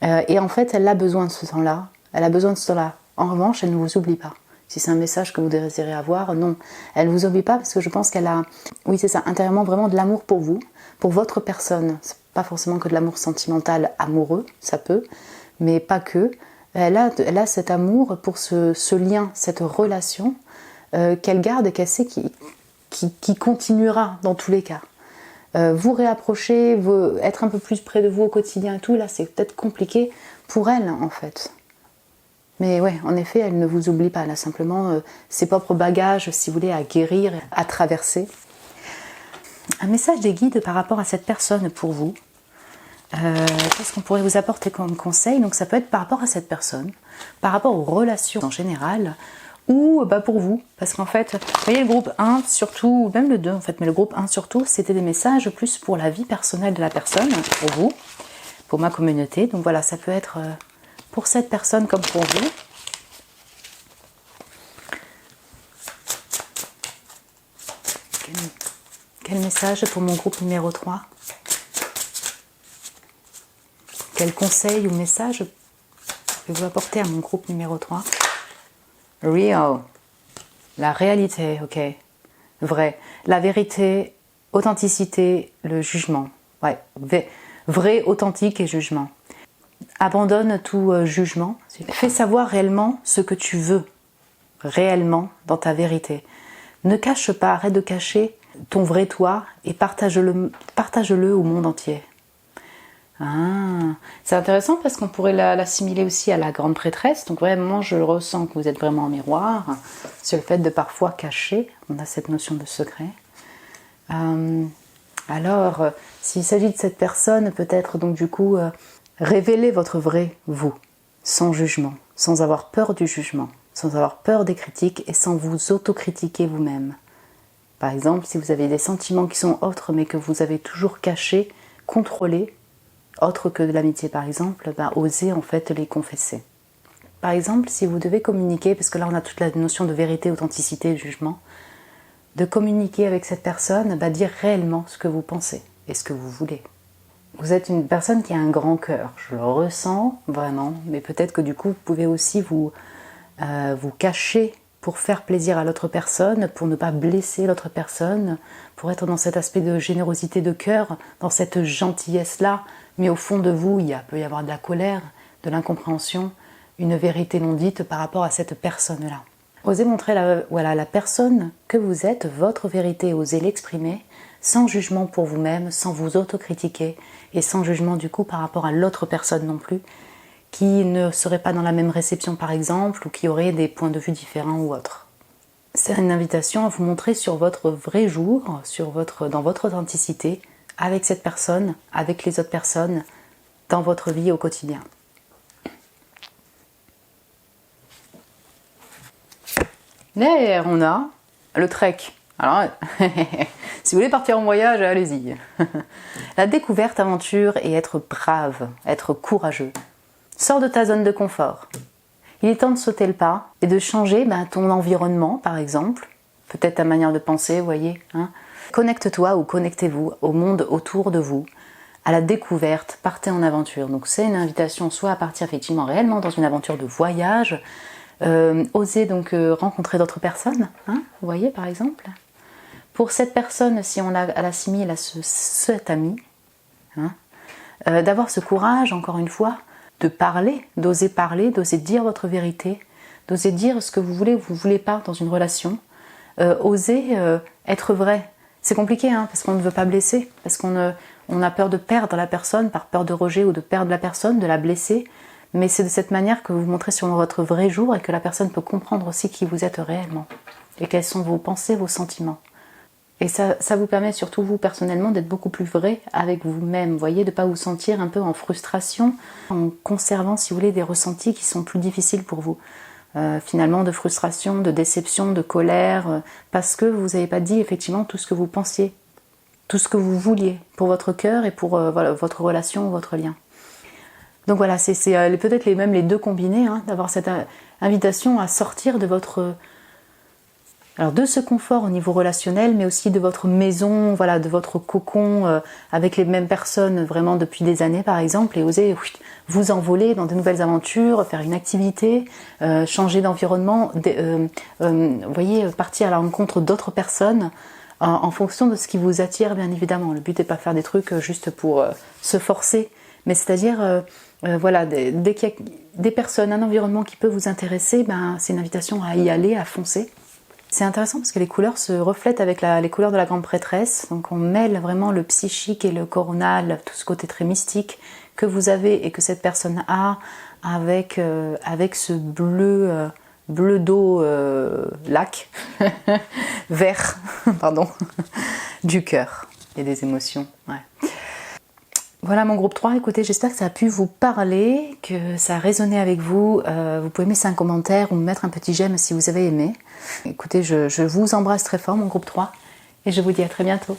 Et en fait, elle a besoin de ce temps-là. Elle a besoin de ce temps-là. En revanche, elle ne vous oublie pas. Si c'est un message que vous désirez avoir, non. Elle ne vous oublie pas parce que je pense qu'elle a, oui c'est ça, intérieurement vraiment de l'amour pour vous, pour votre personne. C'est pas forcément que de l'amour sentimental amoureux, ça peut, mais pas que. Elle a cet amour pour ce lien, cette relation qu'elle garde et qu'elle sait qui continuera dans tous les cas. Vous réapprocher, être un peu plus près de vous au quotidien et tout, là c'est peut-être compliqué pour elle en fait. Mais ouais, en effet, elle ne vous oublie pas. Elle a simplement ses propres bagages, si vous voulez, à guérir, à traverser. Un message des guides par rapport à cette personne pour vous. Qu'est-ce qu'on pourrait vous apporter comme conseil? Donc ça peut être par rapport à cette personne, par rapport aux relations en général, ou pour vous, parce qu'en fait, vous voyez le groupe 1 surtout, même le 2 en fait, mais le groupe 1 surtout, c'était des messages plus pour la vie personnelle de la personne, pour vous, pour ma communauté. Donc voilà, ça peut être pour cette personne comme pour vous. Quel message pour mon groupe numéro 3? Quel conseil ou message pouvez-vous apporter à mon groupe numéro 3? Real. La réalité, ok. Vrai. La vérité, authenticité, le jugement. Ouais. Vrai, authentique et jugement. Abandonne tout jugement. Fais savoir réellement ce que tu veux. Réellement dans ta vérité. Ne cache pas, arrête de cacher ton vrai toi et partage-le au monde entier. Ah, c'est intéressant parce qu'on pourrait l'assimiler aussi à la grande prêtresse. Donc vraiment, je ressens que vous êtes vraiment en miroir. C'est le fait de parfois cacher. On a cette notion de secret. Alors, s'il s'agit de cette personne, peut-être donc du coup, révélez votre vrai vous, sans jugement, sans avoir peur du jugement, sans avoir peur des critiques et sans vous autocritiquer vous-même. Par exemple, si vous avez des sentiments qui sont autres mais que vous avez toujours cachés, contrôlés, autre que de l'amitié par exemple, osez en fait les confesser. Par exemple, si vous devez communiquer, parce que là on a toute la notion de vérité, authenticité, jugement, de communiquer avec cette personne, dire réellement ce que vous pensez et ce que vous voulez. Vous êtes une personne qui a un grand cœur, je le ressens vraiment, mais peut-être que du coup vous pouvez aussi vous cacher pour faire plaisir à l'autre personne, pour ne pas blesser l'autre personne, pour être dans cet aspect de générosité de cœur, dans cette gentillesse-là, mais au fond de vous, peut y avoir de la colère, de l'incompréhension, une vérité non dite par rapport à cette personne-là. Osez montrer la personne que vous êtes, votre vérité, osez l'exprimer, sans jugement pour vous-même, sans vous autocritiquer, et sans jugement du coup par rapport à l'autre personne non plus, qui ne serait pas dans la même réception par exemple, ou qui aurait des points de vue différents ou autres. C'est une invitation à vous montrer sur votre vrai jour, dans votre authenticité, avec cette personne, avec les autres personnes, dans votre vie au quotidien. Derrière, on a le trek. Alors, si vous voulez partir en voyage, allez-y. La découverte, aventure et être brave, être courageux. Sors de ta zone de confort. Il est temps de sauter le pas et de changer ton environnement, par exemple. Peut-être ta manière de penser, vous voyez. Connecte-toi ou connectez-vous au monde autour de vous, à la découverte, partez en aventure. Donc c'est une invitation soit à partir effectivement réellement dans une aventure de voyage, oser donc rencontrer d'autres personnes, vous voyez par exemple. Pour cette personne, si on l'assimile à cet ami, d'avoir ce courage, encore une fois, de parler, d'oser dire votre vérité, d'oser dire ce que vous voulez pas dans une relation, oser être vrai. C'est compliqué parce qu'on ne veut pas blesser, parce qu'on a peur de perdre la personne, par peur de rejet ou de perdre la personne, de la blesser, mais c'est de cette manière que vous montrez sur votre vrai jour et que la personne peut comprendre aussi qui vous êtes réellement et quelles sont vos pensées, vos sentiments. Et ça vous permet surtout vous personnellement d'être beaucoup plus vrai avec vous-même, vous voyez, de ne pas vous sentir un peu en frustration, en conservant si vous voulez des ressentis qui sont plus difficiles pour vous. Finalement de frustration, de déception, de colère, parce que vous n'avez pas dit effectivement tout ce que vous pensiez, tout ce que vous vouliez pour votre cœur et pour votre relation ou votre lien. Donc voilà, c'est peut-être même les deux combinés, d'avoir cette invitation à sortir de de ce confort au niveau relationnel, mais aussi de votre maison, de votre cocon avec les mêmes personnes vraiment depuis des années par exemple, et oser vous envoler dans de nouvelles aventures, faire une activité, changer d'environnement, vous voyez, partir à la rencontre d'autres personnes en fonction de ce qui vous attire bien évidemment. Le but n'est pas de faire des trucs juste pour se forcer, mais c'est-à-dire dès qu'il y a des personnes, un environnement qui peut vous intéresser, c'est une invitation à y aller, à foncer. C'est intéressant parce que les couleurs se reflètent avec les couleurs de la grande prêtresse, donc on mêle vraiment le psychique et le coronal, tout ce côté très mystique que vous avez et que cette personne a avec ce bleu d'eau lac, vert, pardon, du cœur et des émotions. Ouais. Voilà mon groupe 3, écoutez, j'espère que ça a pu vous parler, que ça a résonné avec vous. Vous pouvez laisser un commentaire ou me mettre un petit j'aime si vous avez aimé. Écoutez, je vous embrasse très fort mon groupe 3 et je vous dis à très bientôt.